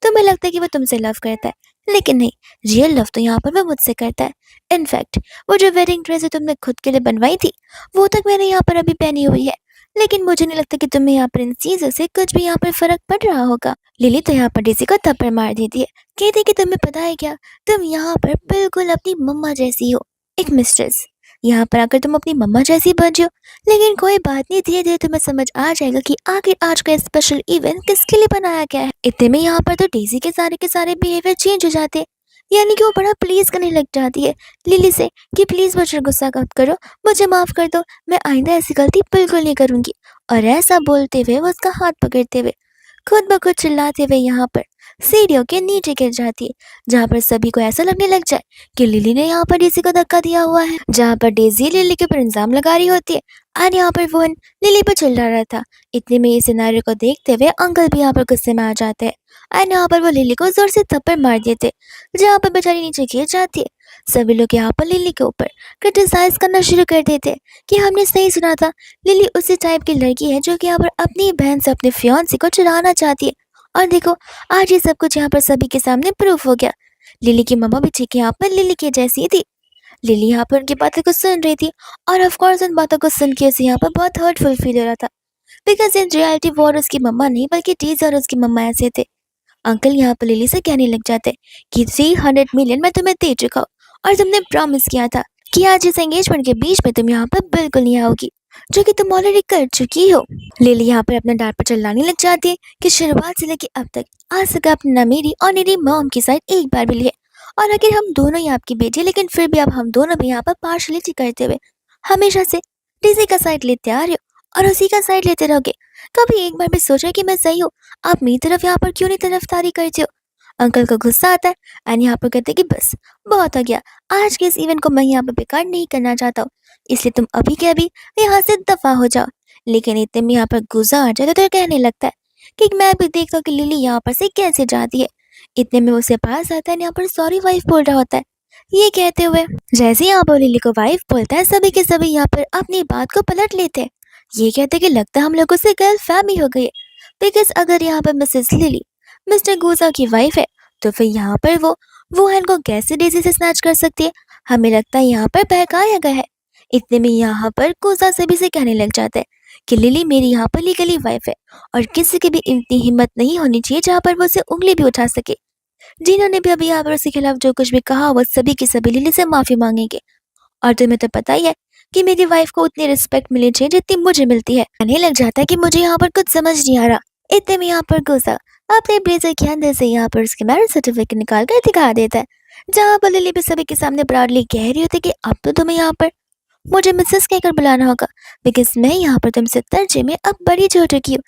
तुम्हें लगता है कि वो तुमसे लव करता है, लेकिन नहीं, रियल लव तो यहाँ पर वो मुझसे करता है। इनफैक्ट वो जो वेडिंग ड्रेस तुमने खुद के लिए बनवाई थी, वो तक मैंने यहाँ पर अभी पहनी हुई है। लेकिन मुझे नहीं लगता कि तुम्हें यहाँ पर इन चीजों से कुछ भी यहाँ पर फर्क पड़ रहा होगा। लिली तो यहाँ पर डेज़ी को थप्पड़ मार देती है, कहती कि तुम्हें पता है क्या, तुम यहाँ पर बिल्कुल अपनी मम्मा जैसी हो, एक मिस्ट्रेस। यहाँ पर आकर तुम अपनी मम्मा जैसी बन जाओ। लेकिन कोई बात नहीं, धीरे धीरे तुम्हें समझ आ जाएगा कि आखिर आज का स्पेशल इवेंट किसके लिए बनाया गया है। इतने में यहाँ पर तो डेज़ी के सारे बिहेवियर चेंज हो जाते हैं, यानी कि वो बड़ा प्लीज करने लग जाती है लिली से कि प्लीज मुझे गुस्सा मत करो, मुझे माफ कर दो, मैं आइंदा ऐसी गलती बिल्कुल नहीं करूंगी। और ऐसा बोलते हुए वो उसका हाथ पकड़ते हुए खुद ब खुद चिल्लाते हुए यहाँ पर सीढ़ियों के नीचे गिर जाती है, जहाँ पर सभी को ऐसा लगने लग जाए कि लिली ने यहाँ पर डेज़ी को धक्का दिया हुआ है। जहाँ पर डेज़ी लिली के ऊपर इल्जाम लगा रही होती है और यहाँ पर वुहान लिली पर चिल्ला रहा था। इतने में ये सिनारियो को देखते हुए अंकल भी यहाँ पर गुस्से में आ जाते हैं और यहाँ पर वो लिली को जोर से थप्पड़ मार देते, जहाँ पर बेचारी नीचे गिर जाती है। सभी लोग यहाँ पर लिली के ऊपर क्रिटिसाइज करना शुरू कर देते कि हमने सही सुना था, लिली उसी टाइप की लड़की है जो कि यहाँ पर अपनी बहन से अपने फियांसी को चुराना चाहती है। और देखो आज ये सब कुछ यहाँ पर सभी के सामने प्रूफ हो गया। लिली की मम्मा भी ठीक यहाँ पर लिली के जैसी थी। लिली यहाँ पर उनकी बातों को सुन रही थी और ऑफ कोर्स उन बातों को सुन के उसे यहाँ पर बहुत हर्टफुल फील हो रहा था, बिकॉज इन रियलिटी वो और उसकी मम्मा नहीं बल्कि डेज़ी और उसकी मम्मा ऐसे थे। अंकल यहाँ पर लिली से कहने लग जाते कि 300 मिलियन मैं तुम्हें दे चुका हूँ और तुमने प्रॉमिस किया था कि आज इस एंगेजमेंट के बीच में तुम यहाँ पर बिल्कुल नहीं आओगी, जो कि तुम ऑलरेडी कर चुकी हो। लिली यहाँ पर अपने डांट पर चिल्लाने लग जाती है कि शुरुआत से लेकर अब तक आज तक आपने ना मेरी और मेरी मॉम की साइड एक बार भी ली है, और अगर हम दोनों ही आपकी बेटी, लेकिन फिर भी अब हम दोनों भी यहाँ पर पार्शलिटी करते हुए हमेशा से डेज़ी का साइड लेते आ रहे हो और उसी का साइड लेते रहोगे। कभी एक बार भी सोचा कि मैं सही हूँ, आप मेरी तरफ यहाँ पर क्यों नहीं तरफदारी करते हो। अंकल को गुस्सा आता है एंड यहाँ पर कहते कि बस बहुत हो गया, आज के इस इवेंट को मैं यहाँ पर बेकार नहीं करना चाहता हूँ, इसलिए तुम अभी के अभी यहाँ से दफा हो जाओ। लेकिन इतने में यहाँ पर गुस्सा आ जाता है तो कहने लगता है कि मैं भी देखता हूँ कि लिली यहाँ पर से कैसे जाती है। इतने में उसे पास आता है, यहाँ पर सॉरी वाइफ बोल रहा होता है। ये कहते हुए जैसे यहाँ पर लिली को वाइफ बोलता है, सभी के सभी यहाँ पर अपनी बात को पलट लेते हैं। ये कहते कि लगता है हम लोगों से गलत फहमी हो गई, बिकॉज अगर यहाँ पर मिसेस लिली मिस्टर गुजा की वाइफ है, तो फिर यहाँ पर वो वुहान को कैसे डेज़ी से स्नैच कर सकती है। हमें लगता है यहाँ पर बहकाया गया है। इतने में यहाँ पर गुजा से भी से कहने लग जाता है कि लिली मेरी यहाँ पर लीगली वाइफ है और किसी की भी इतनी हिम्मत नहीं होनी चाहिए जहाँ पर वो उसे उंगली भी उठा सके। जिन्होंने भी अभी यहाँ पर उसके खिलाफ जो कुछ भी कहा वो सभी के सभी लिली से माफी मांगेंगे। और तुम्हें तो पता ही है कि मेरी वाइफ को उतनी रिस्पेक्ट मिलनी चाहिए जितनी मुझे मिलती है। कहने लग जाता है कि मुझे यहाँ पर कुछ समझ नहीं आ रहा। इतने में यहाँ पर गुस्सा अपने ब्लेजर के अंदर से यहाँ पर उसके मैरिज सर्टिफिकेट निकाल कर दिखा देता है, जहाँ पर लिली भी सभी के सामने प्राउडली कह रही होती है कि अब तो तुम्हें यहाँ पर मुझे मिसेस कहकर बुलाना होगा, बिकॉज मैं यहाँ पर तुमसे दर्जे में अब बड़ी हो चुकी हूँ।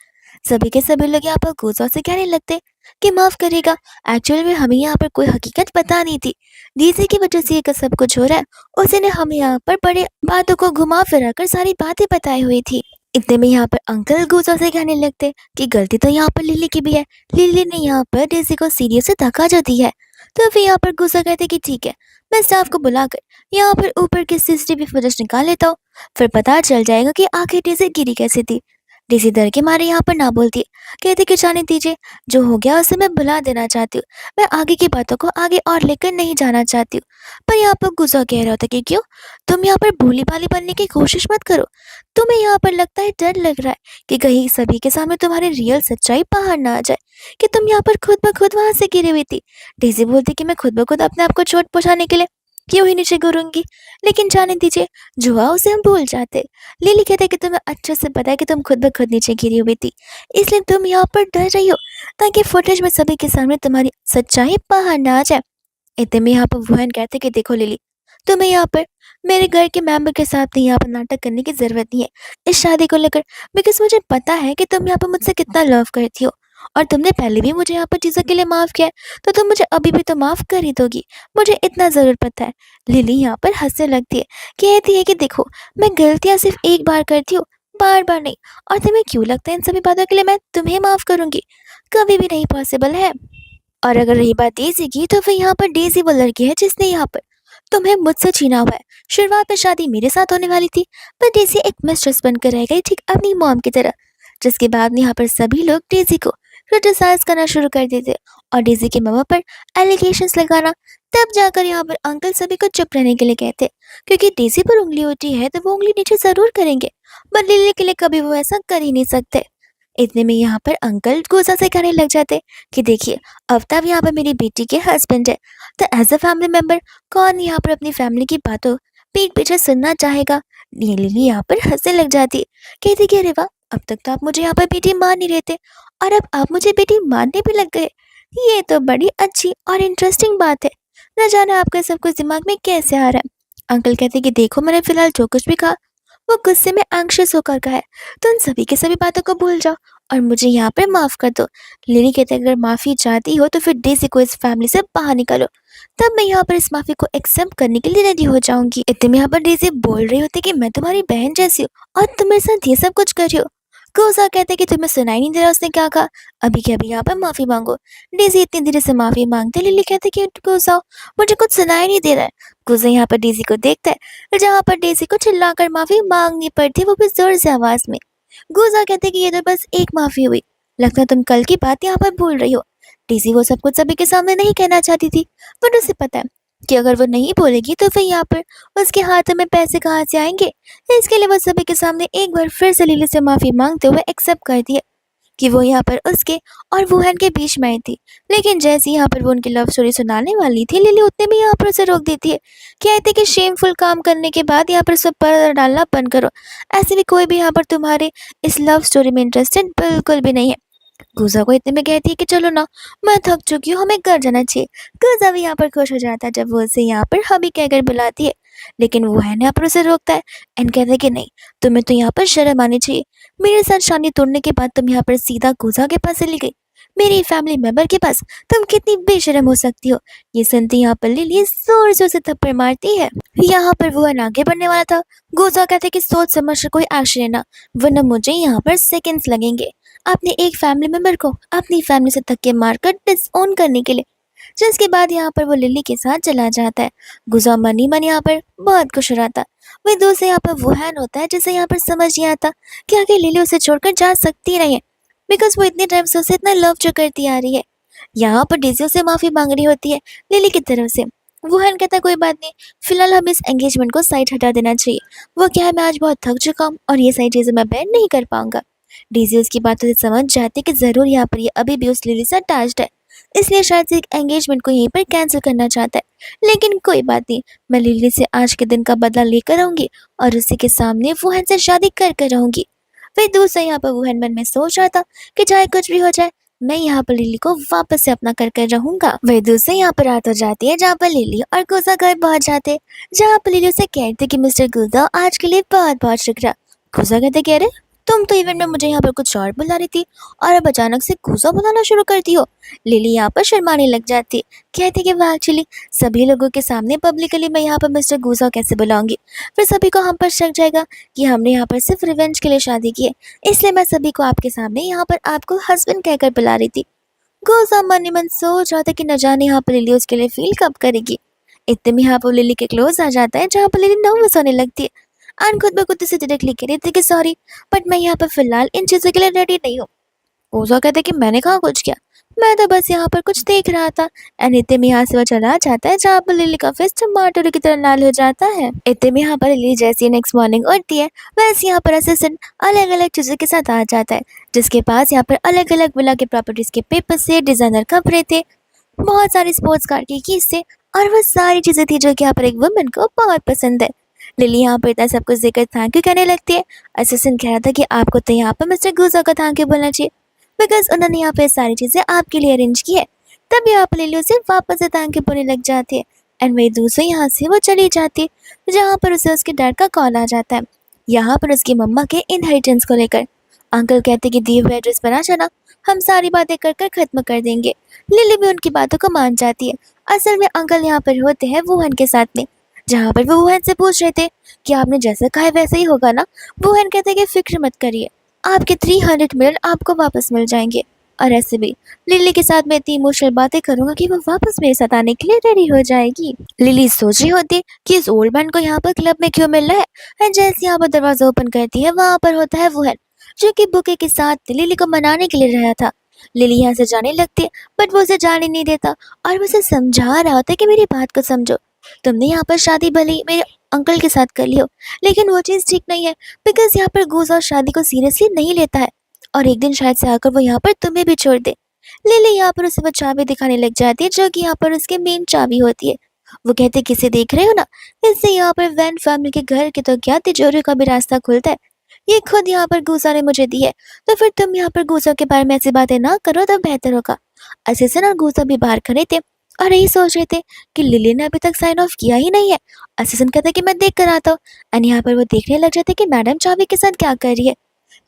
सभी के सभी लोग यहाँ पर गुस्सा से कहने लगते कि माफ करेगा, एक्चुअल में हमें यहाँ पर कोई हकीकत पता नहीं थी। डीजे की वजह से ये सब कुछ हो रहा है। उसी ने हमें यहाँ पर बड़े बातों को घुमा फिरा कर सारी बातें बताई हुई थी। इतने में यहाँ पर अंकल गुस्सा से कहने लगते कि गलती तो यहाँ पर लिली की भी है। लिली ने यहाँ पर डेजी को सीरियस से धक्का जो दी है। तो फिर यहाँ पर गुस्सा कहते कि ठीक है, मैं स्टाफ को बुलाकर यहाँ पर ऊपर की सीसीटीवी फुटेज निकाल लेता हूँ, फिर पता चल जाएगा कि आखिर डेजी गिरी कैसे थी। डेजी डर के मारे यहाँ पर ना बोलती है, कहती कि जाने दीजिए, जो हो गया उसे मैं भुला देना चाहती हूँ। मैं आगे की बातों को आगे और लेकर नहीं जाना चाहती हूँ। पर यहाँ पर गुस्सा कह रहा होता कि क्यों, तुम यहाँ पर भोली भाली बनने की कोशिश मत करो। तुम्हें यहाँ पर लगता है डर लग रहा है कि कहीं सभी के सामने तुम्हारी रियल सच्चाई बाहर ना आ जाए कि तुम यहाँ पर खुद ब खुद वहां से गिरी हुई थी। डेजी बोलती कि मैं खुद ब खुद अपने आप को चोट पहुंचाने के लिए क्यों ही नीचे गिरूंगी, लेकिन जाने दीजिए, जो हुआ उसे हम भूल जाते। लिली कहते कि तुम्हें अच्छे से पता है कि तुम खुद ब खुद नीचे गिरी हुई थी, इसलिए तुम यहाँ पर डर रही हो ताकि फुटेज में सभी के सामने तुम्हारी सच्चाई बाहर ना आ जाए। इतने में यहाँ पर वुहान कहते कि देखो लिली, तुम्हें यहाँ पर मेरे घर के मेंबर के साथ यहाँ पर नाटक करने की जरूरत नहीं है इस शादी को लेकर, बिकॉज मुझे पता है कि तुम यहाँ पर मुझसे कितना लव करती हो और तुमने पहले भी मुझे यहाँ पर चीज़ों के लिए माफ़ किया है, तो तुम मुझे अभी भी तो माफ़ कर ही दोगी, मुझे इतना ज़रूर पता है। लिली यहाँ पर हंसने लगती है, कहती है कि देखो, मैं गलतियाँ सिर्फ एक बार करती हूँ, बार बार नहीं। और तुम्हें क्यों लगता है इन सभी बातों के लिए मैं तुम्हें माफ़ करूँगी? कभी भी नहीं पॉसिबल है। और अगर रही बात डेजी की, तो फिर यहाँ पर डेजी वो लड़की है जिसने यहाँ पर तुम्हें मुझसे छीना हुआ है। शुरुआत में शादी मेरे साथ होने वाली थी, पर डेजी एक मिस्ट्रेस बनकर रह गई, ठीक अपनी मॉम की तरह। जिसके बाद यहाँ पर सभी लोग डेजी को क्रिटिसाइज करना शुरू कर देते और डेजी के मामा पर एलिगेशंस लगाना। तब जाकर यहाँ पर अंकल सभी को चुप रहने के लिए कहते, क्योंकि डेजी पर उंगली उठी है तो वो उंगली नीचे जरूर करेंगे, पर लिली के लिए कभी वो ऐसा कर ही नहीं सकते। इतने में यहाँ पर अंकल गुस्सा से कहने लग जाते कि देखिए, अफ्ताब यहाँ पर मेरी बेटी के हस्बैंड है, तो एज अ फैमिली मेंबर कौन यहाँ पर अपनी फैमिली की बातों पीठ पीछे सुनना चाहेगा। ये लिली यहाँ पर हंसने लग जाती है, कहती कि अरे वाह, अब तक तो आप मुझे यहाँ पर बेटी मान नहीं रहते और अब आप मुझे बेटी मानने भी लग गए। ये तो बड़ी अच्छी और इंटरेस्टिंग बात है, न जाने आपका सब कुछ दिमाग में कैसे आ रहा है। अंकल कहते कि देखो, मैंने फिलहाल जो कुछ भी कहा वो गुस्से में एंग्शियस होकर कहा है, तो उन सभी के सभी बातों को भूल जाओ और मुझे यहाँ पर माफ कर दो। लिली कहते अगर माफी चाहती हो तो फिर डेजी को इस फैमिली से बाहर निकालो, तब मैं यहाँ पर इस माफी को एक्सेप्ट करने के लिए रेडी हो जाऊंगी। इतने में यहाँ पर डेजी बोल रही होती कि मैं तुम्हारी बहन जैसी हूँ और तुम मेरे साथ ये सब कुछ कर रही हो। कोसा कहते कि तुम्हें सुनाई नहीं दे रहा उसने क्या कहा, अभी के अभी यहाँ पर माफी मांगो। डेजी इतनी देर से माफी मांगते, लिली कहते कि कोसा मुझे कुछ सुनाई नहीं दे रहा है। कोसा यहाँ पर डेजी को देखता है, जहाँ पर डेजी को चिल्लाकर माफी मांगनी पड़ती, वो भी जोर से आवाज में। गुजा कहते कि ये तो बस एक माफी हुई, लगता है तुम कल की बात यहाँ पर भूल रही हो। डेजी वो सब कुछ सभी के सामने नहीं कहना चाहती थी, पर उसे पता है कि अगर वो नहीं बोलेगी तो फिर यहाँ पर उसके हाथ में पैसे कहाँ से आएंगे। इसके लिए वो सभी के सामने एक बार फिर से लिली से माफी मांगते हुए एक्सेप्ट कर दिया कि वो यहाँ पर उसके और वुहान के बीच में आई थी। लेकिन जैसे यहाँ पर वो उनकी लव स्टोरी सुनाने वाली थी, लिली उतने में यहाँ पर उसे रोक देती है, कहते कि शेमफुल काम करने के बाद यहाँ पर सब पर डालना बंद करो। ऐसे भी कोई भी यहाँ पर तुम्हारे इस लव स्टोरी में इंटरेस्टेड बिल्कुल भी नहीं है। गुजा को इतने में कहती है कि चलो ना, मैं थक चुकी हूँ, हमें घर जाना चाहिए। गुजा भी यहाँ पर खुश हो जाता है जब वो उसे यहाँ पर हबी कहकर बुलाती है, लेकिन वो है यहाँ पर उसे रोकता है एंड कहता है कि नहीं, तुम्हें तो यहाँ पर शर्म आनी चाहिए। मेरे साथ शादी तोड़ने के बाद तुम यहाँ पर सीधा गुजा के पास चली गई, मेरी फैमिली मेंबर के पास। तुम कितनी बेशर्म हो सकती हो। ये सुनती यहाँ पर लिली जोर जोर से थप्पड़ मारती है। यहाँ पर वो आगे बढ़ने वाला था। गुजा कहते कि सोच समझ कर कोई एक्शन लेना, वरना मुझे यहाँ पर सेकंड्स लगेंगे अपने एक फैमिली मेंबर को अपनी फैमिली से धक्के मारकर डिसओन करने के लिए। जिसके बाद यहाँ पर वो लिली के साथ चला जाता है। गुजा मनी मन यहाँ पर बहुत खुश हो रहा था। वही दूसरे यहाँ पर वुहान होता है, जिसे यहाँ पर समझ नहीं आता कि आगे लिली उसे छोड़कर जा सकती नहीं है, बिकॉज वो इतने टाइम से उसे इतना लव जो करती आ रही है। यहाँ पर डेजी से माफी मांग रही होती है लिली की तरफ से, वुहान कहता है कोई बात नहीं, फिलहाल हम इस एंगेजमेंट को साइड हटा देना चाहिए। वो क्या है, मैं आज बहुत थक चुका हूँ और ये सारी चीजें मैं बेयर नहीं कर पाऊंगा। डेज़ी उसकी बातों से समझ जाती है कि ज़रूर यहाँ पर ये अभी भी उस लिली से अटैच्ड है, इसलिए शायद से एंगेजमेंट को यहीं पर कैंसिल करना चाहता है। लेकिन कोई बात नहीं, मैं लिली से आज के दिन का बदला लेकर आऊंगी और उसी के सामने वुहान से शादी कर रहूंगी। फिर दूसरा यहाँ पर वुहान मन में सोच रहा था कि चाहे कुछ भी हो जाए, मैं यहाँ पर लिली को वापस से अपना कर रहूंगा। वही दूसरे यहाँ पर रात हो जाती है जहाँ पर लिली और गुजा घर पहुंच जाते, जहाँ पर लिली उसे कहते कि मिस्टर गुजा आज के लिए बहुत बहुत शुक्रिया। गुजा कहते कह रहे तुम तो इवेंट में मुझे यहाँ पर कुछ और बुला रही थी और अब अचानक से गुजा बुलाना शुरू करती हो। लिली यहाँ पर शर्माने लग जाती, कहती कि वाह एक्चुअली सभी लोगों के सामने पब्लिकली मैं यहाँ पर मिस्टर गुजा कैसे बुलाऊंगी, फिर सभी को हम पर शक जाएगा कि हमने यहाँ पर सिर्फ रिवेंज के लिए शादी की है, इसलिए मैं सभी को आपके सामने यहाँ पर आपको हस्बैंड कहकर बुला रही थी। गुजा मन ही मन सोच रहा था कि न जाने यहाँ पर लिली उसके लिए फील कब करेगी। इतने में यहाँ पर लिली के क्लोज आ जाता है जहाँ पर लिली नर्वस होने लगती है एंड खुद ब खुद से डायरेक्टली कह रही थी कि सॉरी बट मैं यहाँ पर फिलहाल इन चीज़ों के लिए रेडी नहीं हूँ। ओज़ा कहते कि मैंने कहाँ कुछ किया, मैं तो बस यहाँ पर कुछ देख रहा था। एंड इतने में यहाँ से वो चला जाता है जहाँ पर लिली का फेस टमाटर की तरह लाल हो जाता है। इतने में यहाँ पर लिली जैसी नेक्स्ट मॉर्निंग उठती है वैसे यहाँ पर असिस्टेंट अलग अलग चीज़ों के साथ आ जाता है, जिसके पास यहाँ पर अलग अलग विला के प्रॉपर्टीज के पेपर से डिजाइनर कपड़े थे, बहुत सारे स्पोर्ट्स कार की कीज थे और वो सारी चीज़ें थी जो कि यहाँ पर एक वुमन को बहुत पसंद है। लिली यहाँ पर इतना सब कुछ देखकर थैंक यू कहने लगती है। असिस्टेंट कह रहा था कि आपको तो यहाँ पर मिस्टर गुजा का थैंक यू बोलना चाहिए बिकॉज उन्होंने यहाँ पे सारी चीज़ें आपके लिए अरेंज की है। तब यहाँ पर लिली उसे वापस से थैंक यू बोलने लग जाती है एंड वही दूसरे यहाँ से वो चली जाती है जहाँ पर उसे उसके डैड का कॉल आ जाता है, यहाँ पर उसकी मम्मा के इनहेरिटेंस को लेकर। अंकल कहते कि दिए हुए एड्रेस पर आ जाना, हम सारी बातें कर कर खत्म कर देंगे। लिली भी उनकी बातों को मान जाती है। असल में अंकल यहाँ पर होते हैं वुहान के साथ में, जहाँ पर वो वुहान से पूछ रहे थे कि आपने जैसा कहा है वैसे ही होगा ना। वुहान कहते हैं कि फिक्र मत करिए, आपके 300 मिलियन आपको वापस मिल जाएंगे। और ऐसे भी लिली के साथ मैं इतनी इमोशनल बातें करूंगा कि वो वापस मेरे साथ आने के लिए रेडी हो जाएगी। लिली सोच रही होती कि इस ओल्ड मैन को यहाँ पर क्लब में क्यों मिल रहा है एंड जैसे यहाँ पर दरवाजा ओपन करती है वहां पर होता है वुहान, जो कि बुके के साथ लिली को मनाने के लिए रहा था। लिली यहाँ से जाने लगती है बट वो उसे जाने नहीं देता और वो उसे समझा रहा होता है कि मेरी बात को समझो, तुमने यहाँ पर शादी भले ही मेरे अंकल के साथ कर ली हो लेकिन वो चीज़ ठीक नहीं है बिकॉज यहाँ पर गुजा शादी को सीरियसली नहीं लेता है और एक दिन शायद से आकर वो यहाँ पर तुम्हें भी छोड़ दे। लिली यहाँ पर उसे वो चाबी दिखाने लग जाती है जो कि यहाँ पर उसकी मेन चाबी होती है। वो कहते किसे देख रहे हो ना, इससे यहाँ पर वैन फैमिली के घर के तो क्या तिजोरी का भी रास्ता खुलता है, ये खुद यहाँ पर गुजा ने मुझे दी है, तो फिर तुम यहाँ पर गुजा के बारे में ऐसी बातें ना करो तो बेहतर होगा। असिस्टेंट और गुजा भी बाहर खड़े थे और यही सोच रहे थे कि लिली ने अभी तक साइन ऑफ किया ही नहीं है। असिस्टेंट कहता है कि मैं देख कर आता हूँ एंड यहाँ पर वो देखने लग जाते कि मैडम चाबी के साथ क्या कर रही है।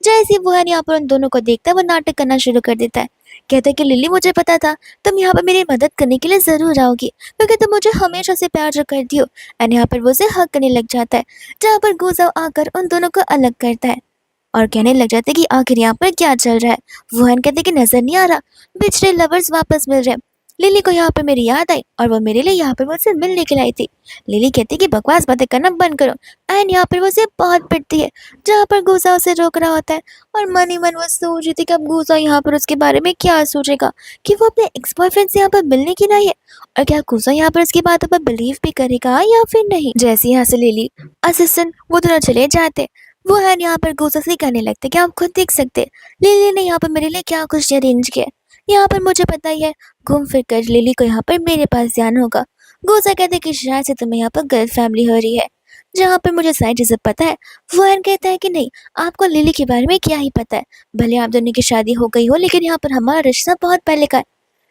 जैसे ही वो यहाँ पर उन दोनों को देखता है वो नाटक करना शुरू कर देता है, कहता है कि लिली मुझे पता था तुम यहाँ पर मेरी मदद करने के लिए जरूर आओगी क्योंकि तुम मुझे हमेशा से प्यार जो करती हो। एंड यहाँ पर वो उसे हक करने लग जाता है जहाँ पर गुजा आकर उन दोनों को अलग करता है और कहने लग जाते कि आखिर यहाँ पर क्या चल रहा है। वुहान कहते कि नजर नहीं आ रहा, बिछड़े लवर्स वापस मिल रहे हैं। लिली को यहाँ पर मेरी याद आई और वो मेरे लिए यहाँ पर मुझसे मिलने के लिए आई थी। लिली कहती कि बकवास बातें करना बंद करो एंड यहाँ पर वो उसे बहुत पिटती है जहाँ पर गुजा उसे रोक रहा होता है और मन ही मन वो सोच रही थी कि अब गुजा यहाँ पर उसके बारे में क्या सोचेगा कि वो अपने एक्स बॉयफ्रेंड से यहाँ पर मिलने की नहीं है और क्या गुजा यहाँ पर उसकी बातों पर बिलीव भी करेगा या फिर नहीं। जैसे यहाँ से लिली असिस्टेंट वो दोनों चले जाते, वो है यहाँ पर गुस्सा से कहने लगते कि आप खुद देख सकते लिली ने यहाँ पर मेरे लिए क्या कुछ अरेंज किया। यहाँ पर मुझे पता ही है घूम फिर कर लिली को यहाँ पर मेरे पास ध्यान होगा। गुस्सा कहते कि शायद से तुम्हें यहाँ पर गर्ल फैमिली हो रही है, जहाँ पर मुझे सारी चीजें पता है। वो कहता है कि नहीं, आपको लिली के बारे में क्या ही पता है, भले आप दोनों की शादी हो गई हो लेकिन यहाँ पर हमारा रिश्ता बहुत पहले का है,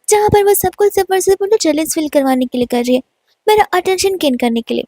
जहाँ पर वो सब कुछ सिर्फ मुझे जेलस फील करवाने के लिए कर रही है, मेरा अटेंशन गेन करने के लिए।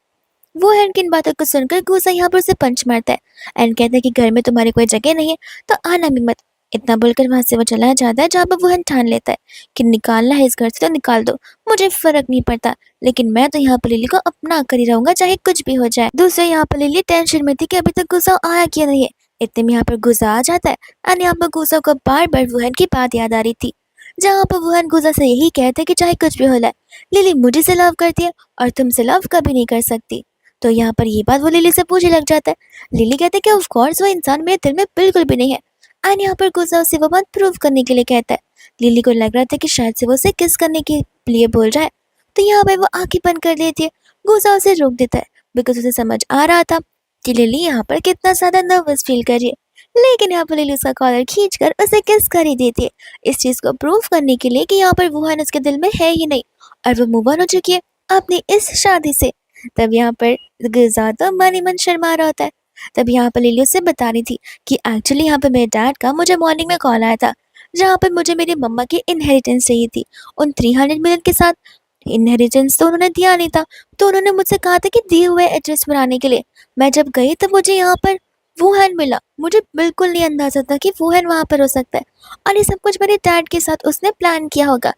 वो हैन की इन बातों को सुनकर गुस्सा यहाँ पर उसे पंच मारता है एंड कहता है कि घर में तुम्हारी कोई जगह नहीं है तो आना भी मत। इतना बोलकर वहां से वो चला जाता है जहाँ पर वो हैन ठान लेता है कि निकालना है इस घर से तो निकाल दो, मुझे फर्क नहीं पड़ता, लेकिन मैं तो यहाँ पर लिली को अपना कर ही रहूंगा चाहे कुछ भी हो जाए। दूसरे यहाँ पर लिली टेंशन में थी कि अभी तक गुस्सा आया क्यों नहीं है। इतने में यहाँ पर गुस्सा आ जाता है एंड यहाँ पर गुस्सा को बार बार वुहान की बात याद आ रही थी, जहाँ पर वुहान गुस्सा से यही कहते कि चाहे कुछ भी हो जाए लिली मुझे से लव करती है और तुमसे लव कभी नहीं कर सकती। तो यहाँ पर ये बात वो लिली से पूछने लग जाता है। लिली कहते हैं कि ऑफ कोर्स वो इंसान मेरे दिल में बिल्कुल भी नहीं है एंड यहाँ पर गुस्सा उसे वो बात प्रूव करने के लिए कहता है। लिली को लग रहा था कि शायद से वो उसे किस करने के लिए बोल रहा है। तो यहाँ पर वो आंखें बंद कर देती है। गुस्सा उसे रोक देता है बिकॉज उसे समझ आ रहा था कि लिली यहाँ पर कितना ज्यादा नर्वस फील कर रही है। लेकिन यहाँ पर लिली उसका कॉलर खींचकर उसे किस कर ही देती है, इस चीज को प्रूव करने के लिए कि यहाँ पर वुहान उसके दिल में है ही नहीं और वो मूव ऑन हो चुकी है अपनी इस शादी से। तब यहाँ पर गुलजार तो मन ही मन शर्मा रहा होता है। तब यहाँ पर लिली उसे बता रही थी कि एक्चुअली यहाँ पे मेरे डैड का मुझे मॉर्निंग में कॉल आया था, जहाँ पर मुझे मेरी मम्मा की इनहेरिटेंस चाहिए थी। उन 300 मिलियन के साथ इनहेरिटेंस तो उन्होंने दिया नहीं था, तो उन्होंने मुझसे कहा था कि दिए हुए एड्रेस बनाने के लिए। मैं जब गई तब मुझे यहाँ पर वुहान मिला। मुझे बिल्कुल नहीं अंदाजा था कि वुहान वहाँ पर हो सकता है और ये सब कुछ मेरे डैड के साथ उसने प्लान किया होगा।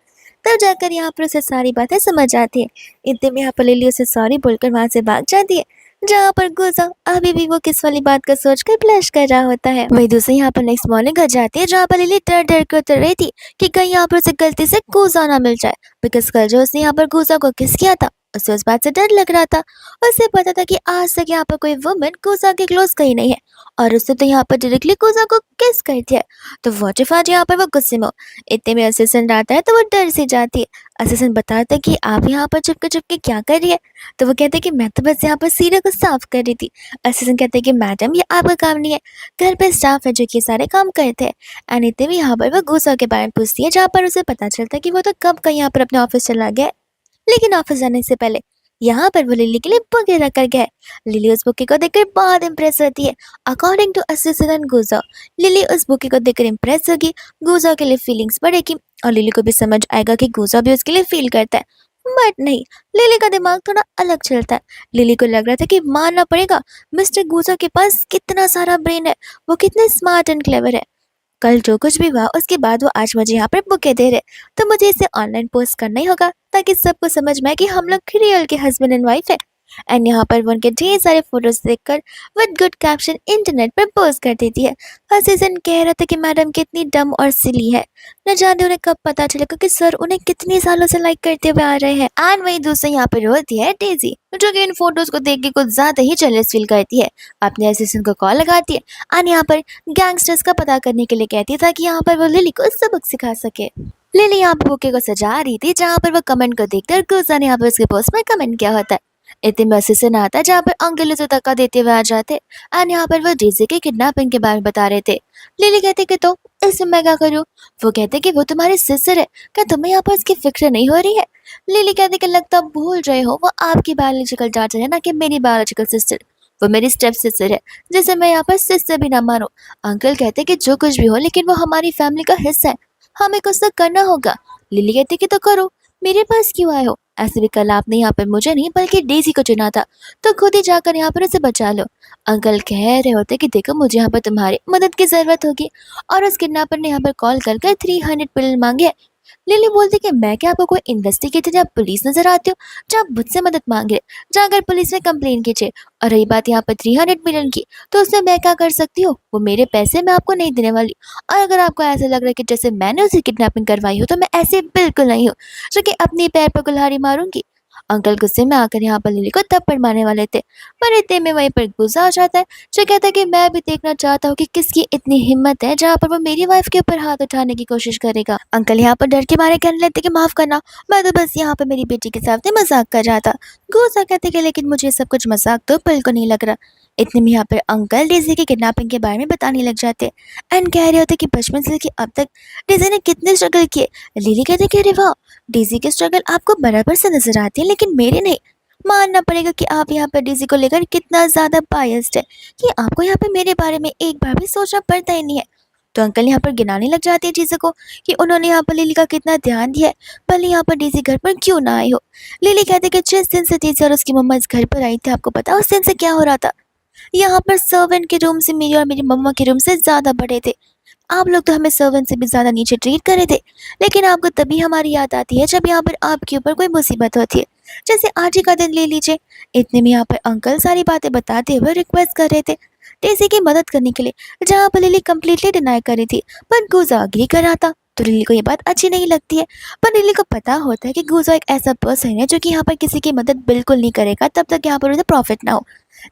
तब जाकर यहाँ पर उसे सारी बातें समझ आती है। इतने में यहाँ पर लिली उसे सॉरी बोलकर वहां से भाग जाती है, जहाँ पर गुजा अभी भी वो किस वाली बात का सोच कर ब्लश कर रहा होता है। वही दूसरी यहाँ पर नेक्स्ट मॉर्निंग घर जाती है, जहाँ पर लिली डर डर कर उतर रही थी कि कहीं यहाँ पर उसे गलती से गुजा ना मिल जाए, बिकॉज कल जो उसने यहाँ पर गुजा को किस किया था उसे उस बात से डर लग रहा था। उसे पता था कि आज तक यहाँ पर कोई वुमेन गुजा के क्लोज कहीं नहीं है और उसने तो यहाँ पर डायरेक्टली गुजा को किस कर दिया। तो व्हाट इफ आज यहाँ पर वो गुस्से में हो। इतने में असिस्टेंट आता है तो वो डर से जाती है। असिस्टेंट बताता है कि आप यहाँ पर चुपके चुपके क्या कर रही है। तो वो कहते हैं कि मैं तो बस यहाँ पर सीढ़ी को साफ कर रही थी। असिस्टेंट कहते हैं कि मैडम ये आपका काम नहीं है, घर पे स्टाफ है जो कि ये सारे काम करते हैं। एंड इतने में यहाँ पर वो गुस्सा के बारे में पूछती है, जहाँ पर उसे पता चलता है कि वो तो कब का यहाँ पर अपने ऑफिस चला गया है। लेकिन ऑफिस जाने से पहले यहाँ पर वो लिली के लिए बुके रख कर गया है। लिली उस बुके को देखकर बहुत इंप्रेस होती है। अकॉर्डिंग टू असिस्टेंट गुजा, लिली उस बुके को देखकर इंप्रेस होगी, गुजा के लिए फीलिंग्स बढ़ेगी और लिली को भी समझ आएगा कि गुजा भी उसके लिए फील करता है। बट नहीं, लिली का दिमाग थोड़ा अलग चलता है। लिली को लग रहा था कि मानना पड़ेगा मिस्टर गुजा के पास कितना सारा ब्रेन है, वो कितने स्मार्ट एंड क्लेवर है। कल जो कुछ भी हुआ उसके बाद वो आज मुझे यहाँ पर बुके दे रहे, तो मुझे इसे ऑनलाइन पोस्ट करना ही होगा ताकि सबको समझ में आए कि हम लोग रियल के हस्बैंड एंड वाइफ है। एंड यहाँ पर वो उनके ढेर सारे फोटोज देखकर विद गुड कैप्शन इंटरनेट पर पोस्ट कर देती है। असिस्टेंट कह रहा था कि मैडम कितनी डम और सिली है, न जाने उन्हें कब पता चलेगा कि सर उन्हें कितने सालों से लाइक करते हुए आ रहे हैं। एंड वही दूसरे यहाँ पर होती है डेजी, जो कि इन फोटोज को देख के कुछ ज्यादा ही जेलस फील करती है। अपने असिस्टेंट को कॉल लगाती है और यहाँ पर गैंगस्टर्स का पता करने के लिए कहती है ताकि यहाँ पर वो लिली को सबक सिखा सके। लिली यहाँ पर बुके को सजा रही थी, जहाँ पर वो कमेंट को देखकर गुजा ने यहाँ पर उसके पोस्ट में कमेंट किया होता है। इतने में असिस्टेंट आता है, जहाँ पर अंकल उसे धक्का देते हुए आ जाते एंड यहाँ पर वो डेजी के किडनैपिंग के बारे में बता रहे थे। लिली कहते कि तो इसमें मैं क्या करूँ। वो कहते कि वो तुम्हारी सिस्टर है, क्या तुम्हें यहाँ पर उसकी फिक्र नहीं हो रही है। लिली कहते कि लगता भूल रहे हो, वो आपकी बायोलॉजिकल डॉटर है ना कि मेरी बायोलॉजिकल सिस्टर। वो मेरी स्टेप सिस्टर है जिसे मैं यहाँ पर सिस्टर भी ना मानूं। अंकल कहते कि जो कुछ भी हो लेकिन वो हमारी फैमिली का हिस्सा है, हमें कुछ तो करना होगा। लिली कहती कि तो करो, मेरे पास क्यों आए हो। ऐसे भी कल आपने यहाँ पर मुझे नहीं बल्कि डेजी को चुना था, तो खुद ही जाकर यहाँ पर उसे बचा लो। अंकल कह रहे होते कि देखो मुझे यहाँ पर तुम्हारी मदद की जरूरत होगी और उस किडनैपर ने यहाँ पर कॉल कर 300 मिलियन मांगे हैं। लिली बोलती कि मैं क्या आपको कोई इन्वेस्टिगेटर या पुलिस नजर आती हूँ जो आप मुझसे मदद मांग रहे, जाकर पुलिस में कंप्लेन कीजिए। और रही बात यहाँ पर 300 मिलियन की, तो उसमें मैं क्या कर सकती हूँ, वो मेरे पैसे मैं आपको नहीं देने वाली। और अगर आपको ऐसा लग रहा है कि जैसे मैंने उसे किडनैपिंग करवाई हो, तो मैं ऐसे बिल्कुल नहीं हूँ जो कि अपने पैर पर कुल्हाड़ी मारूंगी। अंकल गुस्से में आकर यहाँ पर लिली को थप्पड़ मारने वाले थे, पर इतने में वहीं पर गुस्सा आ जाता है, जो कहता है कि मैं भी देखना चाहता हूँ कि किसकी इतनी हिम्मत है जहाँ पर वो मेरी वाइफ के ऊपर हाथ उठाने की कोशिश करेगा। अंकल यहाँ पर डर के मारे कहने लगते कि माफ करना, मैं तो बस यहाँ पर मेरी बेटी के साथ मजाक कर रहा था। गुस्सा कहते कि लेकिन मुझे सब कुछ मजाक तो बिल्कुल नहीं लग रहा। इतने में यहाँ पर अंकल डेजी की किडनैपिंग के बारे में बताने लग जाते एंड कह रहे होते कि बचपन से लेकर अब तक डेजी ने कितने स्ट्रगल किए। लिली कहते कि अरे वाह, डेजी के स्ट्रगल आपको बराबर से नजर आती है लेकिन मेरे नहीं। मानना पड़ेगा कि आप यहाँ पर डेजी को लेकर कितना ज्यादा बायस्ड है कि आपको यहाँ पर मेरे बारे में एक बार भी सोचना पड़ता ही नहीं है। तो अंकल यहाँ पर गिनाने लग जाते हैं चीज़ों को कि उन्होंने यहाँ पर लिली का कितना ध्यान दिया है, भले यहाँ पर डेजी घर पर क्यों ना आई हो। लिली कहते कि जिस दिन से डेजी और उसकी मम्मा इस घर पर आई थी, आपको पता उस दिन से क्या हो रहा था। यहाँ पर सर्वेंट के रूम से मेरी और मेरी मम्मा के रूम से ज्यादा बड़े थे। आप लोग तो हमें सर्वेंट से भी ज्यादा नीचे ट्रीट कर रहे थे, लेकिन आपको तभी हमारी याद आती है जब यहाँ पर आपके ऊपर कोई मुसीबत होती है, जैसे आज ही का दिन ले लीजिए। इतने में यहाँ पर अंकल सारी बातें बताते हुए रिक्वेस्ट कर रहे थे डेजी की मदद करने के लिए, जहाँ पर लिली कम्प्लीटली डिनाई कर रही थी, पर गुजा अग्री कर रहा था। तो लिली को ये बात अच्छी नहीं लगती है, पर लिली को पता होता है कि गुजा एक ऐसा पर्सन है जो कि यहाँ पर किसी की मदद बिल्कुल नहीं करेगा तब तक यहाँ पर उसे प्रॉफिट ना हो।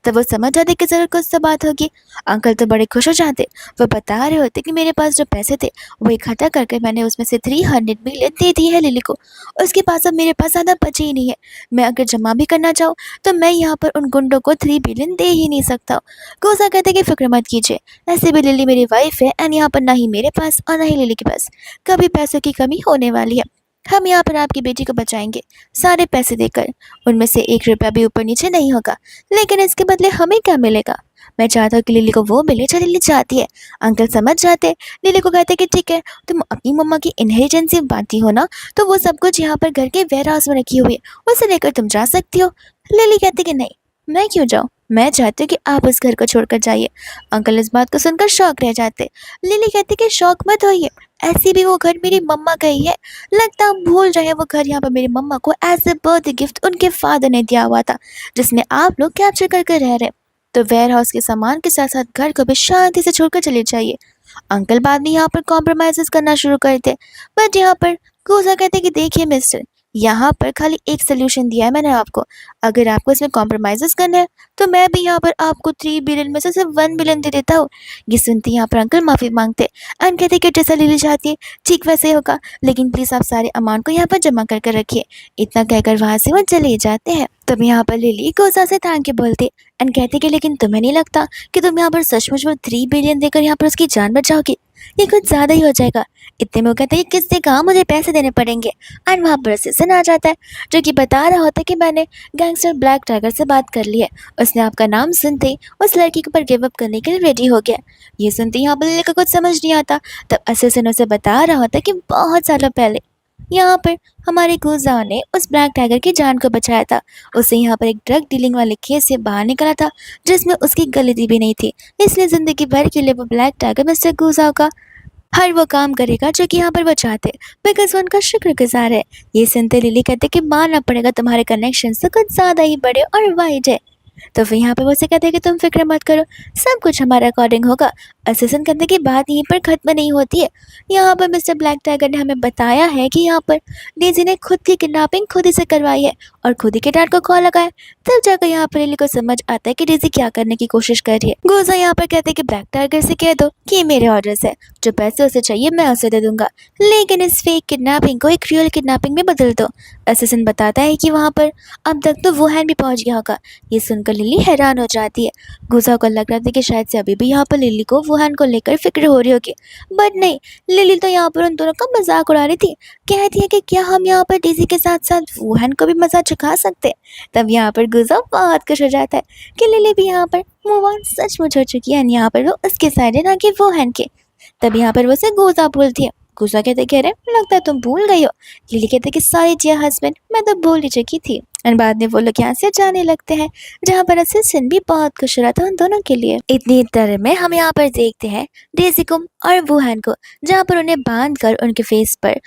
तब वो समझ जाते कि ज़रूर कुछ तो बात होगी। अंकल तो बड़े खुश हो जाते। वो बता रहे होते कि मेरे पास जो पैसे थे वो इकट्ठा करके मैंने उसमें से 300 मिलियन दे दिए है लिली को। उसके पास अब मेरे पास ज़्यादा बचे ही नहीं है। मैं अगर जमा भी करना चाहूँ तो मैं यहाँ पर उन गुंडों को 3 बिलियन दे ही नहीं सकता। गोसा कहते कि फिक्र मत कीजिए, ऐसे भी लिली मेरी वाइफ है एंड यहाँ पर ना ही मेरे पास और ना ही लिली के पास कभी पैसों की कमी होने वाली है। हम यहाँ पर आपकी बेटी को बचाएंगे सारे पैसे देकर, उनमें से 1 रुपया भी ऊपर नीचे नहीं होगा। लेकिन इसके बदले हमें क्या मिलेगा? मैं चाहता हूँ कि लिली को वो मिले जो लिली चाहती है। अंकल समझ जाते। लिली को कहते कि ठीक है, तुम अपनी मम्मा की इनहेरिटेंस बांटी हो ना, तो वो सब कुछ यहाँ पर घर के वेयर हाउस में रखी हुई है, उसे लेकर तुम जा सकती हो। लिली कहती कि नहीं, मैं क्यों जाऊँ, मैं चाहती हूँ कि आप उस घर को छोड़कर जाइए। अंकल इस बात को सुनकर शौक रह जाते। लिली कहती कि शौक मत होइए, ऐसी भी वो घर मेरी मम्मा का ही है। लगता आप भूल रहे हैं वो घर यहाँ पर मेरी मम्मा को एज ए बर्थडे गिफ्ट उनके फादर ने दिया हुआ था, जिसमें आप लोग कैप्चर करके रह रहे। तो वेयर हाउस के सामान के साथ साथ घर को भी शांति से छोड़कर चले जाइए। अंकल बाद में यहाँ पर कॉम्प्रोमाइज़ करना शुरू करते। बट यहाँ पर कोसा कहते कि देखिए मिस्टर, यहाँ पर खाली एक सोल्यूशन दिया है मैंने आपको। अगर आपको इसमें कॉम्प्रोमाइज़ करना है तो मैं भी यहाँ पर आपको 3 बिलियन में से सिर्फ 1 बिलियन दे देता हूँ। ये सुनते यहाँ पर अंकल माफ़ी मांगते एंड कहते कि जैसा लिली चाहती है ठीक वैसे ही होगा, लेकिन प्लीज़ आप सारे अमाउंट को यहाँ पर जमा कर रखिए। इतना कहकर वहाँ से वो चले जाते हैं। तब यहाँ पर लिली कोसा से थैंक यू बोलती एंड कहती कि लेकिन तुम्हें नहीं लगता कि तुम यहाँ पर सचमुच वो 3 बिलियन देकर यहाँ पर उसकी जान बचाओगी? ये कुछ ज़्यादा ही हो जाएगा। इतने में वो कहते हैं कि किसने कहा मुझे पैसे देने पड़ेंगे। एंड वहाँ पर असिस्टेंट आ जाता है जो कि बता रहा होता है कि मैंने गैंगस्टर ब्लैक टाइगर से बात कर ली है। उसने आपका नाम सुनते ही उस लड़की के ऊपर गिव अप करने के लिए रेडी हो गया। ये सुनते ही यहाँ पर लिली को कुछ समझ नहीं आता। तब असिस्टेंट उसे बता रहा होता है कि बहुत सालों पहले यहाँ पर हमारे गुजाओ ने उस ब्लैक टाइगर की जान को बचाया था। उसे यहाँ पर एक ड्रग डीलिंग वाले केस से बाहर निकला था जिसमें उसकी गलती भी नहीं थी, इसलिए ज़िंदगी भर के लिए वो ब्लैक टाइगर मिस्टर गुजाओ का हर वो काम करेगा जो कि यहाँ पर वो चाहते, बिकॉज वो उनका शुक्रगुजार है। ये सुनते लिली कहते कि मानना पड़ेगा तुम्हारे कनेक्शन से कुछ ज़्यादा ही बड़े और वाइड है। तो फिर यहाँ पे वो से कहते हैं कि तुम फिक्र मत करो, सब कुछ हमारे अकॉर्डिंग होगा। असिस्टेंट कहते हैं कि बात यहीं पर ख़त्म नहीं होती है। यहाँ पर मिस्टर ब्लैक टाइगर ने हमें बताया है कि यहाँ पर डेज़ी ने खुद की किडनैपिंग खुद ही से करवाई है और खुद ही के डैड को कॉल लगाया। तब जाकर यहाँ पर लिली को समझ आता है कि डेज़ी क्या करने की कोशिश कर रही है। गोजा यहाँ पर कहते हैं कि ब्लैक टाइगर से कह दो कि ये मेरे ऑर्डर्स है, जो पैसे उसे चाहिए मैं उसे दे दूंगा, लेकिन इस फेक किडनैपिंग को एक रियल किडनैपिंग में बदल दो। असिस्टेंट बताता है कि वहाँ पर अब तक तो वुहान भी पहुँच गया होगा। ये सुनकर लिली हैरान हो जाती है। गुजा को लग रहा था कि शायद से अभी भी यहाँ पर लिली को वुहान को लेकर फिक्र हो रही होगी, बट नहीं, लिली तो यहाँ पर उन दोनों का मजाक उड़ा रही थी। कहती है कि क्या हम यहाँ पर डेज़ी के साथ साथ वुहान को भी मजा चखा सकते। तब यहाँ पर गुजा बहुत खुश हो जाता है कि लिली भी यहाँ पर मूव ऑन सचमुच हो चुकी है, यहाँ पर वो उसके साइड है ना कि वुहान के। तब यहाँ पर वो से गुजा बोलती है। गुजा कहते कह रहे लगता है तुम भूल गई हो। लिली कहते कि सॉरी डियर हस्बैंड, मैं तो भूल ही चुकी थी। और बाद में वो लोग यहाँ से जाने लगते हैं, जहाँ पर असिस्टेंट भी बहुत खुश रहा था उन दोनों के लिए। इतनी देर में हम यहाँ पर देखते हैं डेज़ी को और वुहान को, जहाँ पर उन्हें बांध कर उनके फेस पर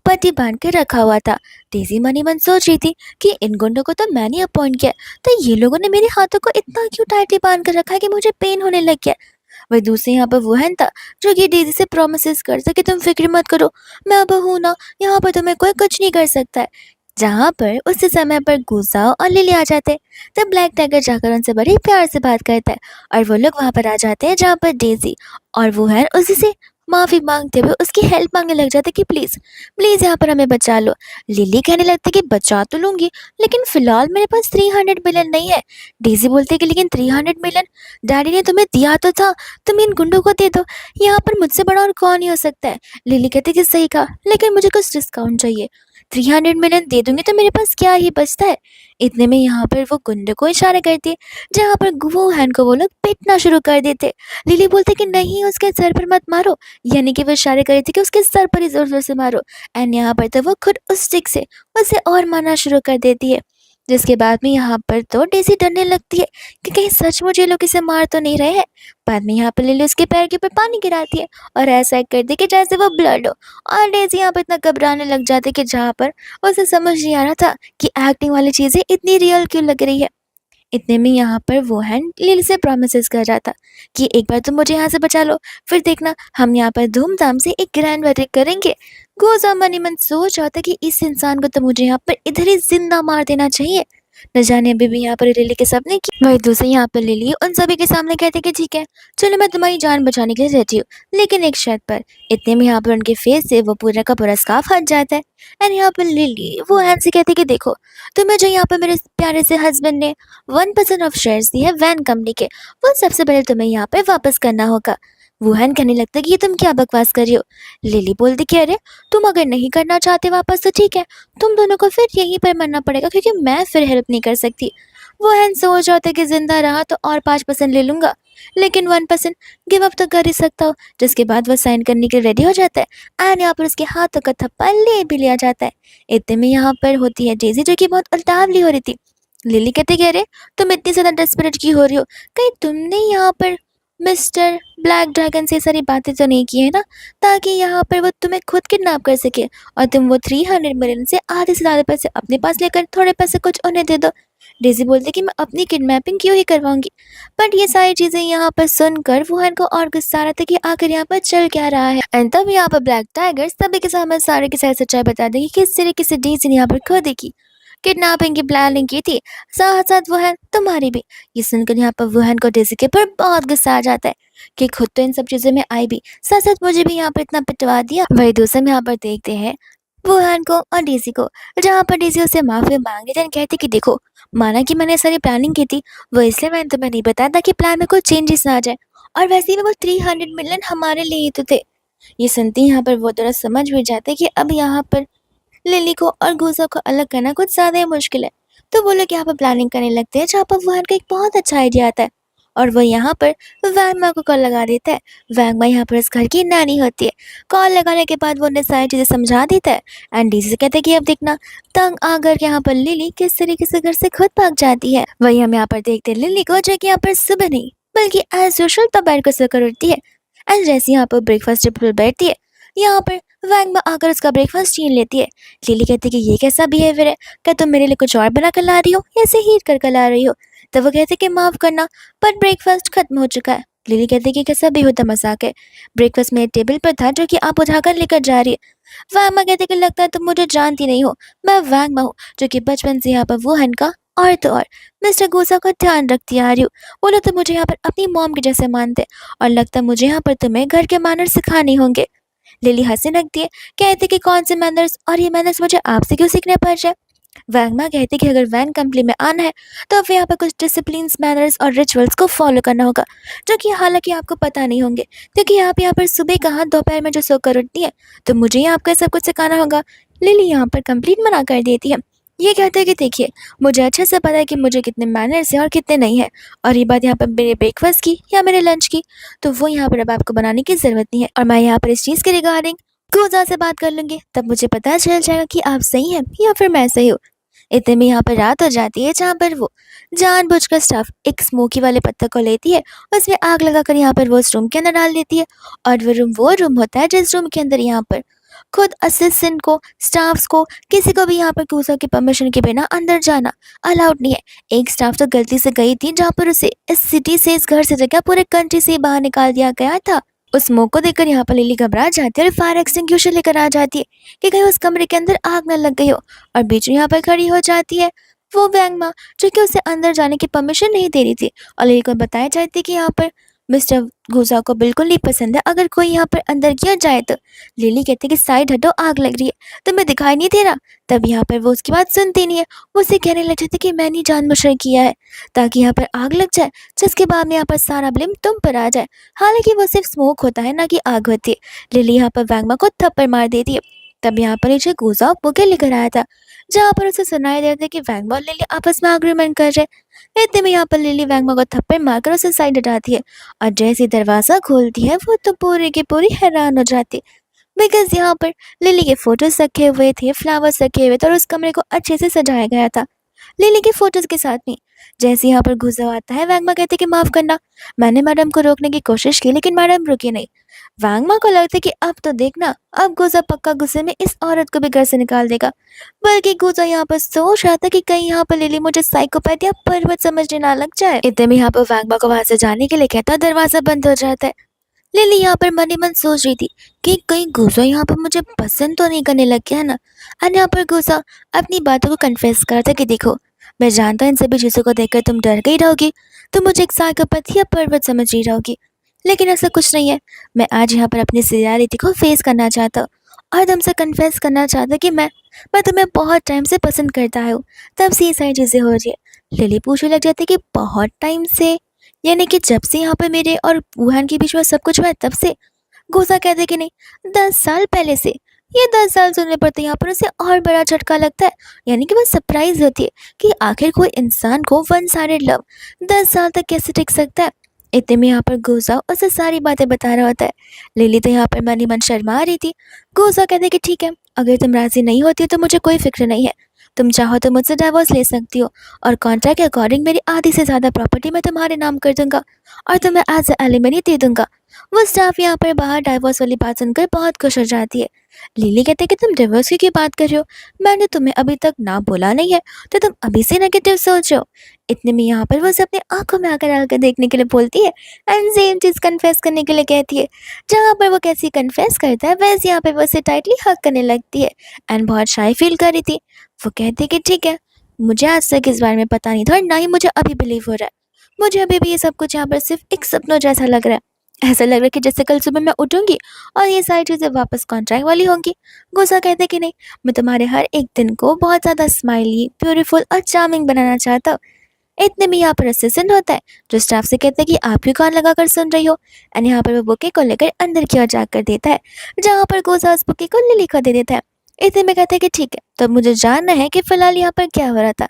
पट्टी बांध कर रखा हुआ था। डेज़ी मनी मन सोच रही थी कि इन गुंडों को तो मैंने अपॉइंट किया, तो ये लोगों ने मेरे हाथों को इतना क्यों टाइटली बांध कर रखा है कि मुझे पेन होने लग गया। वह दूसरे यहाँ पर वुहान था जो कि डेज़ी से प्रॉमिसेस करता कि तुम फिक्र मत करो, मैं अब हूँ ना, यहाँ पर तुम्हें कोई कुछ नहीं कर सकता है। जहाँ पर उस समय पर गुजाओ और लिली आ जाते, तब ब्लैक टाइगर जाकर उनसे बड़े प्यार से बात करता है और वो लोग वहाँ पर आ जाते हैं जहाँ पर डेज़ी और वुहान उसी से माफ़ी मांगते हुए उसकी हेल्प मांगने लग जाते कि प्लीज़ प्लीज़ यहाँ पर हमें बचा लो। लिली कहने लगती कि बचा तो लूँगी, लेकिन फ़िलहाल मेरे पास 300 मिलियन नहीं है। डेज़ी बोलते कि लेकिन 300 मिलियन डैडी ने तुम्हें दिया तो था, तुम इन गुंडों को दे दो, यहाँ पर मुझसे बड़ा और कौन ही हो सकता है। लिली कहती कि सही कहा, लेकिन मुझे कुछ डिस्काउंट चाहिए। 300 मिलियन दे दूंगी तो मेरे पास क्या ही बचता है। इतने में यहाँ पर वो गुंडे को इशारा करती है, जहाँ पर वुहान को वो लोग पीटना शुरू कर देते। लिली बोलते कि नहीं, उसके सर पर मत मारो, यानी कि वो इशारे कर रही थी कि उसके सर पर ही जोर जोर से मारो। एंड यहाँ पर तो वो खुद उस स्टिक से उसे और मारना शुरू कर देती है, जिसके बाद में यहाँ पर तो डेज़ी डरने लगती है कि कहीं सचमुच ये लोग इसे मार तो नहीं रहे हैं। बाद में यहाँ पर लिली उसके पैर के ऊपर पानी गिराती है और ऐसा एक करती है कि जैसे वो ब्लड हो, और डेज़ी यहाँ पर इतना घबराने लग जाती है कि जहाँ पर उसे समझ नहीं आ रहा था कि एक्टिंग वाली चीज़ें इतनी रियल क्यों लग रही है। इतने में यहाँ पर वुहान लिली से प्रॉमिसेस कर रहा था कि एक बार तुम मुझे यहाँ से बचा लो, फिर देखना हम यहाँ पर धूमधाम से एक ग्रैंड वेडिंग करेंगे। गोजा मनी मन सोच रहा था कि इस इंसान को तो मुझे यहाँ पर इधर ही जिंदा मार देना चाहिए। न जाने अभी भी यहाँ पर लिली के सपने की। वही दूसरी यहाँ पर लिली उन सभी के सामने कहते कि ठीक है, चलो मैं तुम्हारी जान बचाने के लिए रहती हूँ, लेकिन एक शर्त पर। इतने में यहाँ पर उनके फेस से वो पूरा का पूरा स्कार्फ हट जाता है। एंड यहाँ पर लिली वो हैन से कहती कि देखो, तुम्हें जो यहाँ पर मेरे प्यारे से हस्बैंड ने 1% ऑफ शेयर्स दी है वैन कंपनी के, वो सबसे पहले तुम्हें यहाँ पे वापस करना होगा। वुहान कहने लगता है कि ये तुम क्या बकवास कर रही हो। लिली बोलती कि अरे, तुम अगर नहीं करना चाहते वापस तो ठीक है, तुम दोनों को फिर यहीं पर मरना पड़ेगा, क्योंकि मैं फिर हेल्प नहीं कर सकती। वुहान सोच रहा था कि जिंदा रहा तो और 5% ले लूंगा, लेकिन 1% गिव अप तो कर ही सकता हूँ। जिसके बाद वो साइन करने के लिए रेडी हो जाता है एंड यहाँ पर उसके हाथों का थप्पा ले भी लिया जाता है। इतने में यहाँ पर होती है डेजी, जो कि बहुत उल्टावली हो रही थी। लिली कहती कि अरे, तुम इतनी ज्यादा डेस्परेट क्यों हो रही हो, कहीं तुमने यहाँ पर मिस्टर ब्लैक ड्रैगन से सारी बातें तो नहीं की है ना, ताकि यहाँ पर वो तुम्हें खुद किडनैप कर सके और तुम वो 300 मिलियन से आधे से ज़्यादा पैसे अपने पास लेकर थोड़े पैसे कुछ उन्हें दे दो। डेजी बोलती कि मैं अपनी किडनैपिंग क्यों ही करवाऊंगी। बट ये सारी चीज़ें यहाँ पर सुनकर वुहान को और गुस्सा आ रहा था कि आखिर यहाँ पर चल क्या रहा है। एंड तब यहाँ पर ब्लैक टाइगर सभी के सामने सारे के सारे सच्चाई बता देंगे कि किस तरीके से डेजी ने यहाँ पर खुद देखी किडनैपिंग की प्लानिंग की थी, साथ साथ वुहान तुम्हारी भी। ये सुनकर यहाँ पर वुहान को डेजी के ऊपर बहुत गुस्सा आ जाता है कि खुद तो इन सब चीजों में आई भी, साथ साथ मुझे भी यहाँ पर इतना पिटवा दिया। वही दूसरे में यहाँ पर देखते हैं वुहान को और डेजी को, जहाँ पर डेजी उसे माफी मांगे देन कहती कि देखो, माना कि मैंने सारी प्लानिंग की थी, वो इसलिए मैंने तुम्हें नहीं बताया था कि प्लान में कोई चेंजेस ना आ जाए, और वैसे भी वो 300 मिलियन हमारे लिए ही तो थे। ये सुनते ही यहाँ पर वो थोड़ा समझ भी जाते कि अब यहाँ पर लिली को और गुज़ा को अलग करना कुछ ज़्यादा ही मुश्किल है। तो वो लोग यहाँ पर प्लानिंग करने लगते हैं, जहाँ पर वुहान का एक बहुत अच्छा आइडिया आता है और वो यहाँ पर वैंगमा को कॉल लगा देता है। वैंगमा यहाँ पर इस घर की नानी होती है। कॉल लगाने के बाद वो उन्हें सारी चीज़ें समझा देता है एंड डीजी से कहते हैं कि अब देखना, तंग आकर यहाँ पर लिली किस तरीके से घर से खुद भाग जाती है। वही हम यहाँ पर देखते हैं लिली को, जो कि यहाँ पर सुबह नहीं बल्कि एज यूजुअल दोपहर को सोकर उठती है एंड जैसे यहाँ पर ब्रेकफास्ट टेबल पर बैठती है, यहाँ पर वैंगमा आकर उसका ब्रेकफास्ट छीन लेती है। लिली कहती है कि ये कैसा बिहेवियर है, क्या तुम मेरे लिए कुछ और बना कर ला रही हो या ऐसे हीट कर ला रही हो। तो वो कहते कि माफ करना, पर ब्रेकफास्ट खत्म हो चुका है। लिली कहती है कि कैसा बेहुदा मजाक है, ब्रेकफास्ट मेरे टेबल पर था जो कि आप उठाकर लेकर जा रही है। वैंगमा कहते कि लगता है तुम मुझे जानती नहीं हो, मैं वैंगमा हूँ, जो कि बचपन से यहाँ पर वुहान का और तो और मिस्टर गुसा का ध्यान रखती आ रही हूँ। वो लोग तो मुझे यहाँ पर अपनी मॉम के जैसे मानते, और लगता है मुझे यहाँ पर तुम्हें घर के मैनर सिखाने होंगे। लिली हंसने लगती है, कहती कि कौन से मैनर्स, और ये मैनर्स मुझे आपसे क्यों सीखने पड़ जाए। वैंगमा कहती कि अगर वैन कंपनी में आना है तो अब यहाँ पर कुछ डिसिप्लिन, मैनर्स और रिचुअल्स को फॉलो करना होगा, जो कि हालांकि आपको पता नहीं होंगे, क्योंकि आप यहाँ पर सुबह कहाँ दोपहर में जो सोकर उठती है, तो मुझे ही आपको सब कुछ सिखाना होगा। लिली यहाँ पर कंप्लीट मना कर देती है। ये कहते हैं कि देखिए, मुझे अच्छे से पता है कि मुझे कितने मैनर्स हैं और कितने नहीं है, और ये बात यहाँ पर मेरे ब्रेकफास्ट की या मेरे लंच की, तो वो यहाँ पर अब आपको बनाने की ज़रूरत नहीं है, और मैं यहाँ पर इस चीज़ के रिगार्डिंग गुजा से बात कर लूँगी, तब मुझे पता चल जाएगा कि आप सही हैं या फिर मैं सही हूँ। इतने में यहाँ पर रात हो जाती है, जहाँ पर वो जानबूझकर स्टफ एक स्मोकी वाले पत्थर को लेती है, उसमें आग लगाकर यहाँ पर वो उस रूम के अंदर डाल देती है, और वो रूम होता है जिस रूम के अंदर यहाँ पर खुद असिस्टेंट को, स्टाफ्स को, किसी को भी यहाँ पर गुजा की परमिशन के बिना अंदर जाना अलाउड नहीं है। एक स्टाफ तो गलती से गई थी, जहाँ पर उसे इस सिटी से, इस घर से जगह पूरे कंट्री से बाहर निकाल दिया गया था। उस स्मोक को देखकर यहाँ पर लिली घबरा जाती है और फायर एक्सटिंग्विशर लेकर आ जाती है कि कहीं उस कमरे के अंदर आग न लग गई हो, और बीच में यहाँ पर खड़ी हो जाती है वो वैंगमा, जो कि उसे अंदर जाने की परमिशन नहीं दे रही थी, और लिली को बताया जाती है कि यहाँ पर मिस्टर गुजा को बिल्कुल नहीं पसंद है अगर कोई यहाँ पर अंदर किया जाए तो। लिली कहती है कि साइड हटो, आग लग रही है, तुम्हें दिखाई नहीं दे रहा। तब यहाँ पर वो उसकी बात सुनती नहीं है, वो उसे कहने लग जाती है कि मैंने जानबूझकर किया है ताकि यहाँ पर आग लग जाए, जिसके बाद में यहाँ पर सारा ब्लेम तुम पर आ जाए। हालांकि वो सिर्फ स्मोक होता है, ना कि आग होती है। लिली यहाँ पर वैंगमा को थप्पड़ मार देती है। तब यहाँ पर नीचे गुजा बुके लेकर आया था, जहाँ पर उसे सुनाई देता है कि वैंगमा और लिली आपस में आर्ग्यूमेंट कर रहे। इतने में यहाँ पर लिली वैंगमा को थप्पड़ मारकर उसे साइड हटाती है, और जैसे ही दरवाजा खोलती है वो तो पूरी की पूरी हैरान हो जाती है, बिकॉज यहाँ पर लिली के फोटोज रखे हुए थे, फ्लावर्स रखे हुए थे, और उस कमरे को अच्छे से सजाया गया था लिली के फोटोज के साथ में। जैसे यहाँ पर गुस्सा आता है, वैंगमा कहते कि माफ करना, मैंने मैडम को रोकने की कोशिश की लेकिन मैडम रुकी नहीं। वैंगमा को लगता है कि अब तो देखना, अब गुस्सा पक्का गुस्से में इस औरत को भी घर से निकाल देगा। बल्कि गुस्सा यहाँ पर सोच रहा था कि कहीं यहाँ पर लिली मुझे साइकोपैथ या पर्वत समझने ना लग जाए। इतने में यहाँ पर वैंगमा को वहां से जाने के लिए कहता, दरवाजा बंद हो जाता है। लिली यहाँ पर मन ही मन सोच रही थी कि कहीं गुस्सा यहाँ पर मुझे पसंद तो नहीं करने लग गया है ना। और यहाँ पर गुस्सा अपनी बातों को कन्फेस करता कि देखो, मैं जानता हूँ इन सभी चीज़ों को देखकर तुम डर गई रहोगी, तुम मुझे एक साइकोपैथ या पर्वत समझ रही रहोगी। लेकिन ऐसा कुछ नहीं है। मैं आज यहाँ पर अपनी रियलिटी को फेस करना चाहता हूँ और तुमसे कन्फेस करना चाहता हूँ कि मैं तुम्हें बहुत टाइम से पसंद करता हूँ। तब से ये सारी चीज़ें हो रही है। लिली पूछने लग जाती है कि बहुत टाइम से, यानी कि जब से यहाँ पे मेरे और वुहान के बीच में सब कुछ हुआ है तब से? गुस्सा कहते कि नहीं, 10 साल पहले से। ये 10 साल सुनने पर तो यहाँ पर उसे और बड़ा झटका लगता है। यानी कि वो सरप्राइज होती है कि आखिर कोई इंसान को वन साइडेड लव 10 साल तक कैसे टिक सकता है। इतने में यहाँ पर गुस्सा उसे सारी बातें बता रहा होता है। लिली तो यहाँ पर मन ही मन शर्मा रही थी। गुस्सा कहते कि ठीक है, अगर तुम राजी नहीं होती तो मुझे कोई फिक्र नहीं है। तुम चाहो तो मुझसे डाइवोर्स ले सकती हो और कॉन्ट्रैक्ट के अकॉर्डिंग मेरी आधी से ज़्यादा प्रॉपर्टी मैं तुम्हारे नाम कर दूंगा और तुम्हें एज एलिमनी दे दूंगा। वो स्टाफ यहाँ पर बाहर डाइवोर्स वाली बात सुनकर बहुत खुश हो जाती है। लिली कहते कि तुम डिवोर्स की क्यों बात कर रहे हो? मैंने तुम्हें अभी तक ना बोला नहीं है, तो तुम अभी से नेगेटिव सोच रहे हो। इतने में यहाँ पर वो उसे अपनी आंखों में आकर डालकर देखने के लिए बोलती है एंड सेम चीज़ कन्फेस करने के लिए कहती है। जहाँ पर वो कैसी कन्फेस करता है वैसे यहाँ पर वो उसे टाइटली हक करने लगती है एंड बहुत शाय फील कर रही थी। वो कहती है कि ठीक है, मुझे आज तक इस बारे में पता नहीं था और ना ही मुझे अभी बिलीव हो रहा है। मुझे अभी भी ये सब कुछ यहाँ पर सिर्फ एक सपनों जैसा लग रहा है। ऐसा लग रहा है कि जैसे कल सुबह मैं उठूंगी और ये सारी चीज़ें वापस कॉन्ट्रैक्ट वाली होंगी। गुस्सा कहते कि नहीं, मैं तुम्हारे हर एक दिन को बहुत ज़्यादा स्माइली, ब्यूटीफुल और चार्मिंग बनाना चाहता हूँ। इतने में यहाँ पर असिस्टेंट होता है जो स्टाफ से कहता है कि आप क्यों कान लगा कर सुन रही हो। एंड यहाँ पर वो बुके को लेकर अंदर की ओर जाकर देता है, जहाँ पर गुस्सा उस बुके को लिली को दे देता है। इतने में कहते हैं कि ठीक है, तो मुझे जानना है कि फिलहाल यहाँ पर क्या हो रहा था।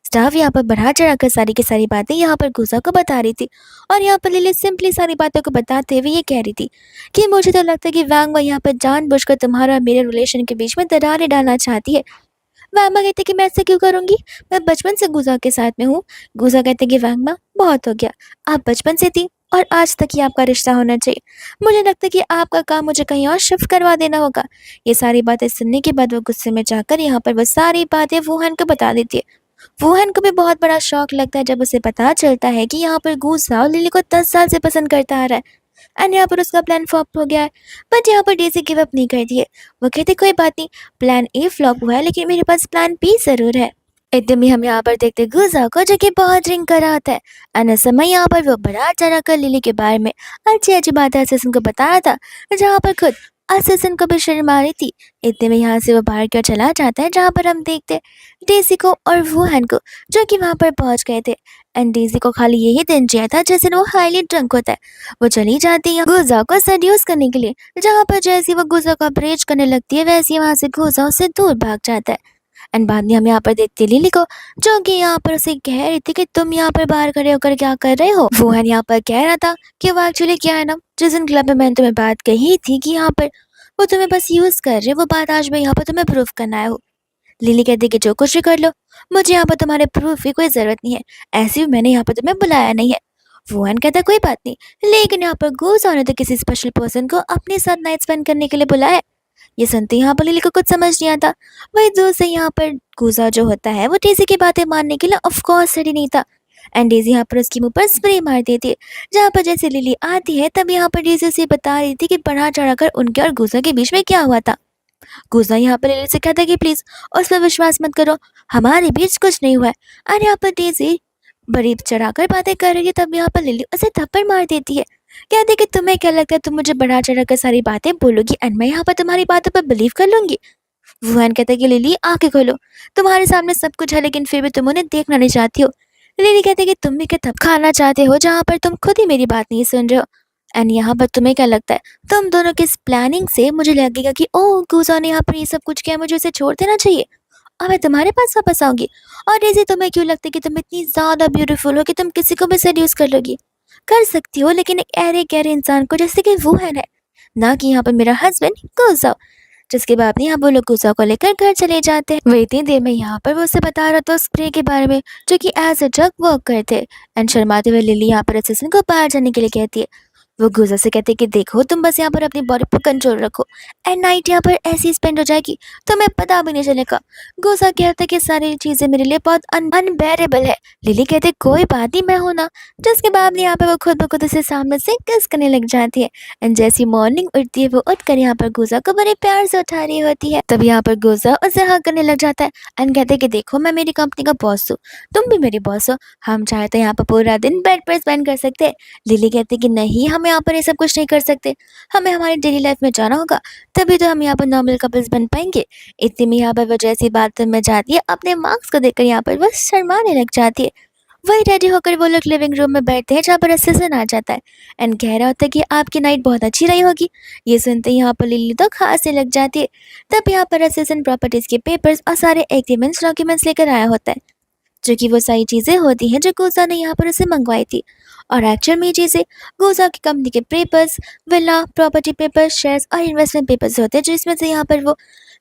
स्टाफ यहाँ पर बढ़ा चढ़ाकर सारी की सारी बातें यहाँ पर गुस्सा को बता रही थी और यहाँ पर लिली सिंपली सारी बातों को बताते हुए ये कह रही थी कि मुझे तो लगता है कि वैंगमा यहाँ पर जानबूझकर तुम्हारा और मेरे रिलेशन के बीच में दरारें डालना चाहती है। वैंगमा कहते कि मैं ऐसा क्यों करूंगी, मैं बचपन से गुस्सा के साथ में हूँ। गुस्सा कहते कि वैंगमा बहुत हो गया, आप बचपन से थी और आज तक ही आपका रिश्ता होना चाहिए। मुझे लगता है कि आपका काम मुझे कहीं और शिफ्ट करवा देना होगा। ये सारी बातें सुनने के बाद वो गुस्से में जाकर यहाँ पर वो सारी बातें वुहान को बता देती है। वुहान को भी बहुत बड़ा शौक लगता है जब उसे पता चलता है कि यहाँ पर गुस्सा लिली को 10 साल से पसंद करता आ रहा है एंड यहाँ पर उसका प्लान फ्लॉप हो गया है। बट यहाँ पर डेज़ी गिव अप नहीं करती है। वो कहती कोई बात नहीं, प्लान ए फ्लॉप हुआ है लेकिन मेरे पास प्लान बी जरूर है। एकदम ही हम यहाँ पर देखते गुस्सा को जो कि बहुत ड्रिंक कर रहा होता है एंड उस समय यहाँ पर वो बड़ा चढ़ा कर लिली के बारे में अच्छी अच्छी बातें असिस्टेंट को बता रहा था, जहाँ पर खुद असिस्टेंट को भी शर्म आ रही थी। इतने में यहाँ से वो बाहर की ओर चला जाता है, जहाँ पर हम देखते डेज़ी को और वुहान को जो कि वहाँ पर पहुँच गए थे एंड डेज़ी को खाली यही दिन चाहिए था जैसे वो हाईली ड्रंक होता है। वो चली जाती है गुस्सा को सेड्यूस करने के लिए, जहाँ पर जैसे वो गुस्सा को अप्रोच करने लगती है वैसे ही वहाँ से गुस्सा उससे दूर भाग जाता है। एंड बाद में हम यहाँ पर देखते लिली को जो कि यहाँ पर उसे कह रही थी कि तुम यहाँ पर बाहर खड़े होकर क्या कर रहे हो। वुहान यहाँ पर कह रहा था कि वो एक्चुअली क्या है ना, जिस दिन क्लब में मैंने तुम्हें बात कही थी कि यहाँ पर वो तुम्हें बस यूज कर रहे, वो बात आज मैं यहाँ पर तुम्हें प्रूफ करना आया हूँ। लिली कहती कि जो कुछ भी कर लो, मुझे यहाँ पर तुम्हारे प्रूफ की कोई जरूरत नहीं है, ऐसे भी मैंने यहाँ पर तुम्हें बुलाया नहीं है। वुहान कहता कोई बात नहीं, लेकिन यहाँ पर गुस्सा ने तो किसी स्पेशल पर्सन को अपने साथ नाइट स्पेंड करने के लिए बुलाया है। ये सुनते यहाँ पर लिली को कुछ समझ नहीं आता। वही दूर से यहाँ पर गुस्सा जो होता है वो डेज़ी की बातें मानने के लिए ऑफ कोर्स रेडी नहीं था एंड डेज़ी यहाँ पर उसके मुंह पर स्प्रे मार देती है। जहाँ पर जैसे लिली आती है तब यहाँ पर डेज़ी उसे बता रही थी कि बढ़ा चढ़ाकर उनके और गुस्सा के बीच में क्या हुआ था। गुस्सा यहाँ पर लिली से कहता है कि प्लीज उस पर विश्वास मत करो, हमारे बीच कुछ नहीं हुआ है। और यहाँ पर डेज़ी बड़ी चढ़ाकर बातें कर रही है तब यहाँ पर लिली उसे थप्पड़ मार देती है। कहती है कि तुम्हें क्या लगता है तुम मुझे बढ़ा चढ़ाकर सारी बातें बोलोगी एंड मैं यहाँ पर तुम्हारी बातों पर बिलीव कर लूंगी। वुहान कहता है कि लिली आंखें खोलो, तुम्हारे सामने सब कुछ है लेकिन फिर भी तुम उन्हें देखना नहीं चाहती हो। लिली कहती है कि तुम भी क्या थप खाना चाहते हो जहाँ पर तुम खुद ही मेरी बात नहीं सुन रहे हो। एंड यहाँ पर तुम्हें क्या लगता है तुम दोनों की इस प्लानिंग से मुझे लगेगा कि ओह गुज़ा ने यहाँ पर ये सब कुछ किया, मुझे उसे छोड़ देना चाहिए और मैं तुम्हारे पास वापस आऊंगी। और डेज़ी तुम्हें क्यों लगता है कि तुम इतनी ज्यादा ब्यूटीफुल हो कि तुम किसी को भी सेड्यूस कर लोगी? कर सकती हो लेकिन एक ऐरे गहरे इंसान को जैसे कि वो है ना कि यहाँ पर मेरा हस्बैंड गुस्सा। जिसके बाद यहाँ वो लोग गुस्सा को लेकर घर चले जाते हैं। वही इतनी देर में यहाँ पर वो उसे बता रहा था स्प्रे के बारे में जो कि एज अ ड्रग वर्क करते एंड शर्माते हुए लिली यहाँ पर असिस्टेंट को बाहर जाने के लिए कहती है। वो गुज़र से कहते कि देखो तुम बस यहाँ पर अपनी बॉडी पे कंट्रोल रखो एंड नाइट यहाँ पर ऐसी स्पेंड हो जाएगी तुम्हें पता भी नहीं चलेगा। गुज़ा कहता कि सारी चीज़ें मेरे लिए बहुत अनबेरेबल है। लिली कहते कोई बात नहीं मैं हूं ना। जिसके बाद यहाँ पर वो खुद ब खुद उसे सामने से किस करने लग जाती है एंड जैसी मॉर्निंग उठती है वो उठकर यहाँ पर गुज़ा को बड़े प्यार से उठा रही होती है। तब यहाँ पर गुज़ा उसे हक करने लग जाता है एंड कहते कि देखो मैं मेरी कंपनी का बॉस हूँ, तुम भी मेरी बॉस हो, हम चाहे तो यहाँ पर पूरा दिन बेड पर स्पेंड कर सकते हैं। लिली कहती कि नहीं हम यहाँ पर ये सब कुछ नहीं कर सकते, हमें हमारी डेली लाइफ में जाना होगा, तभी तो हम यहाँ पर नॉर्मल कपल्स बन पाएंगे। इतने में यहाँ पर वो जैसी बात में जाती है अपने मार्क्स को देखकर यहाँ पर वो शर्माने लग जाती है। वही रेडी होकर वो लोग लिविंग रूम में बैठते हैं जहाँ पर असिस्टेंट आ जाता है एंड कह रहा होता है कि आपकी नाइट बहुत अच्छी रही होगी। ये सुनते ही यहाँ पर लिली तो खांसने लग जाती है। तब यहाँ पर असिस्टेंट प्रॉपर्टीज के पेपर्स और सारे एग्रीमेंट्स डॉक्यूमेंट्स लेकर आया होता है, जो कि वो सारी चीज़ें होती हैं जो गोज़ा ने यहाँ पर उसे मंगवाई थी। और एक्चुअल में ये चीज़ें गोज़ा की कंपनी के papers, villa, property papers, shares और इन्वेस्टमेंट पेपर्स होते हैं, जिसमें से यहाँ पर वो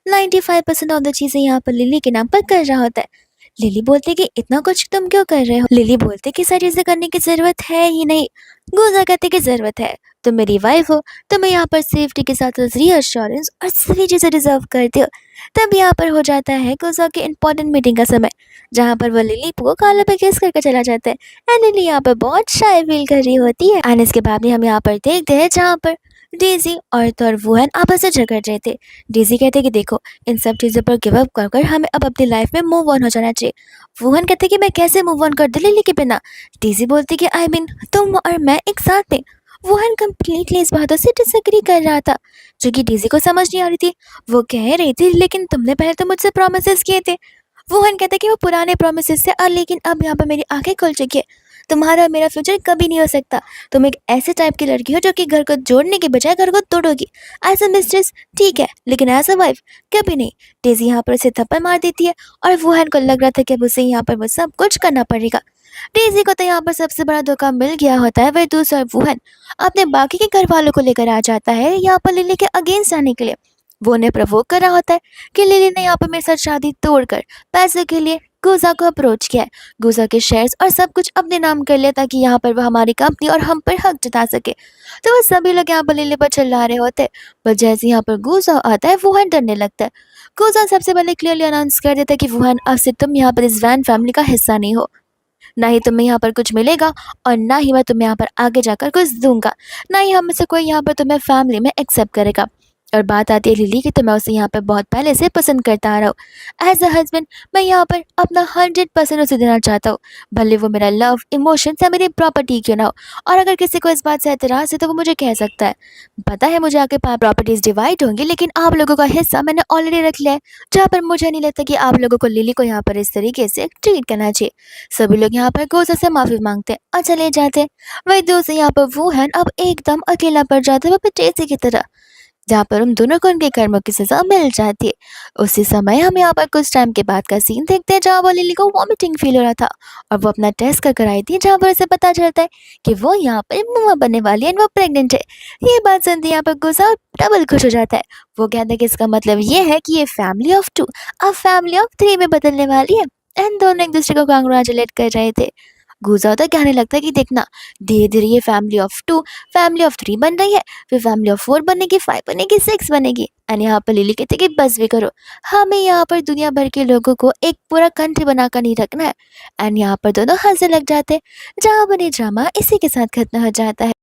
95% ऑफ द चीज़ें यहाँ पर लिली के नाम पर कर रहा होता है। लिली बोलती है कि इतना कुछ तुम क्यों कर रहे हो? लिली बोलती है कि सारी चीज़ें करने की ज़रूरत है ही नहीं। गोज़ा कहते कि ज़रूरत है, तुम मेरी वाइफ हो, तुम्हें यहाँ पर सेफ्टी के साथ रीअश्योरेंस और सभी चीज़ें डिजर्व करते हो। तब यहाँ पर हो जाता है गोज़ा की इंपॉर्टेंट मीटिंग का समय, जहाँ पर वो लिली को कॉलर पे किस करके चला जाता है एंड लिली यहाँ पर बहुत शाय फील कर रही होती है। एंड इसके बाद में हम यहाँ पर देखते हैं जहाँ पर डेजी और वुहन आपस में झगड़ रहे थे। डेजी कहते कि देखो इन सब चीज़ों पर गिव अप कर कर हमें अब अपनी लाइफ में मूव ऑन हो जाना चाहिए। वुहन कहते कि मैं कैसे मूव ऑन कर दूं लिली के बिना। डेजी बोलती कि आई मीन तुम और मैं एक साथ में। वुहन कम्प्लीटली इस बातों से डिसएग्री कर रहा था, जो कि डेजी को समझ नहीं आ रही थी। वो कह रही थी लेकिन तुमने पहले तो मुझसे प्रोमिस किए थे। वुहन कहता है कि वो पुराने प्रोमिस से लेकिन अब यहाँ पर मेरी आंखें खुल चुकी है। तुम्हारा और मेरा फ्यूचर कभी नहीं हो सकता। तुम एक ऐसे टाइप की लड़की हो जो कि घर को जोड़ने के बजाय घर को तोड़ोगी। एज अ मिस्ट्रेस ठीक है, लेकिन एज अ वाइफ कभी नहीं। डेजी यहाँ पर उसे थप्पड़ मार देती है और वुहन को लग रहा था कि अब उसे यहाँ पर वो सब कुछ करना पड़ेगा। डेजी को तो यहाँ पर सबसे बड़ा धोखा मिल गया होता है। वह दूसरा वुहन अपने बाकी के घर वालों को लेकर आ जाता है यहाँ पर लिली के अगेंस्ट आने के लिए। वो उन्हें प्रवोक कर रहा होता है कि लिली ने यहाँ पर मेरे साथ शादी तोड़कर पैसे के लिए गुजा को अप्रोच किया है। गुजा के शेयर्स और सब कुछ अपने नाम कर लिया ताकि यहाँ पर वो हमारी कंपनी और हम पर हक जता सके। तो वो सभी लोग यहाँ पर लिली पर चिल्ला रहे होते हैं, पर जैसे यहाँ पर गुजा आता है वुहान डरने लगता है। गुजा सबसे पहले क्लियरली अनाउंस कर देता है कि वुहान अब से तुम यहाँ पर इस वैन फैमिली का हिस्सा नहीं हो। ना ही तुम्हें यहाँ पर कुछ मिलेगा और ना ही मैं तुम्हें यहाँ पर आगे जाकर कुछ दूंगा। ना ही हम में से कोई यहाँ पर तुम्हें फैमिली में एक्सेप्ट करेगा। और बात आती है लिली की, तो मैं उसे यहाँ पर बहुत पहले से पसंद करता आ रहा हूँ। एज अ हस्बैंड मैं यहाँ पर अपना 100% उसे देना चाहता हूँ, भले वो मेरा लव, इमोशंस या मेरी प्रॉपर्टी क्यों ना हो। और अगर किसी को इस बात से एतराज़ है तो वो मुझे कह सकता है। पता है मुझे आगे प्रॉपर्टीज डिवाइड होंगी, लेकिन आप लोगों का हिस्सा मैंने ऑलरेडी रख लिया है, जहाँ पर मुझे नहीं लगता कि आप लोगों को लिली को यहाँ पर इस तरीके से ट्रीट करना चाहिए। सभी लोग यहाँ पर गोजा से माफ़ी मांगते हैं और चले जाते हैं। वही दोस्त यहाँ पर वो है अब एकदम अकेला पड़ जाता है वो पिटेसी की तरह, जहाँ पर उन दोनों को उनके कर्मों की सजा मिल जाती है। उसी समय हम यहाँ पर कुछ टाइम के बाद का सीन देखते हैं जहाँ वो लिली को वॉमिटिंग फील हो रहा था और वो अपना टेस्ट कर कर आई थी, जहाँ पर उसे पता चलता है कि वो यहाँ पर मम्मा बनने वाली है और वो प्रेग्नेंट है। ये बात सुनते यहाँ पर गुस्सा डबल खुश हो जाता है। वो कहता है कि इसका मतलब ये है कि ये फैमिली ऑफ 2 अब फैमिली ऑफ 3 में बदलने वाली है। एंड दोनों एक दूसरे को कांग्रेचुलेट कर रहे थे। गुजा तो कहने लगता है कि देखना धीरे धीरे ये फैमिली ऑफ 2 फैमिली ऑफ 3 बन रही है, फिर फैमिली ऑफ 4 बनेगी, 5 बनेगी, 6 बनेगी। एंड यहाँ पर लिली कहते कि बस भी करो, हमें यहाँ पर दुनिया भर के लोगों को एक पूरा कंट्री बनाकर नहीं रखना है। एंड यहाँ पर दोनों हंसने लग जाते, जहाँ बने ड्रामा इसी के साथ खत्म हो जाता है।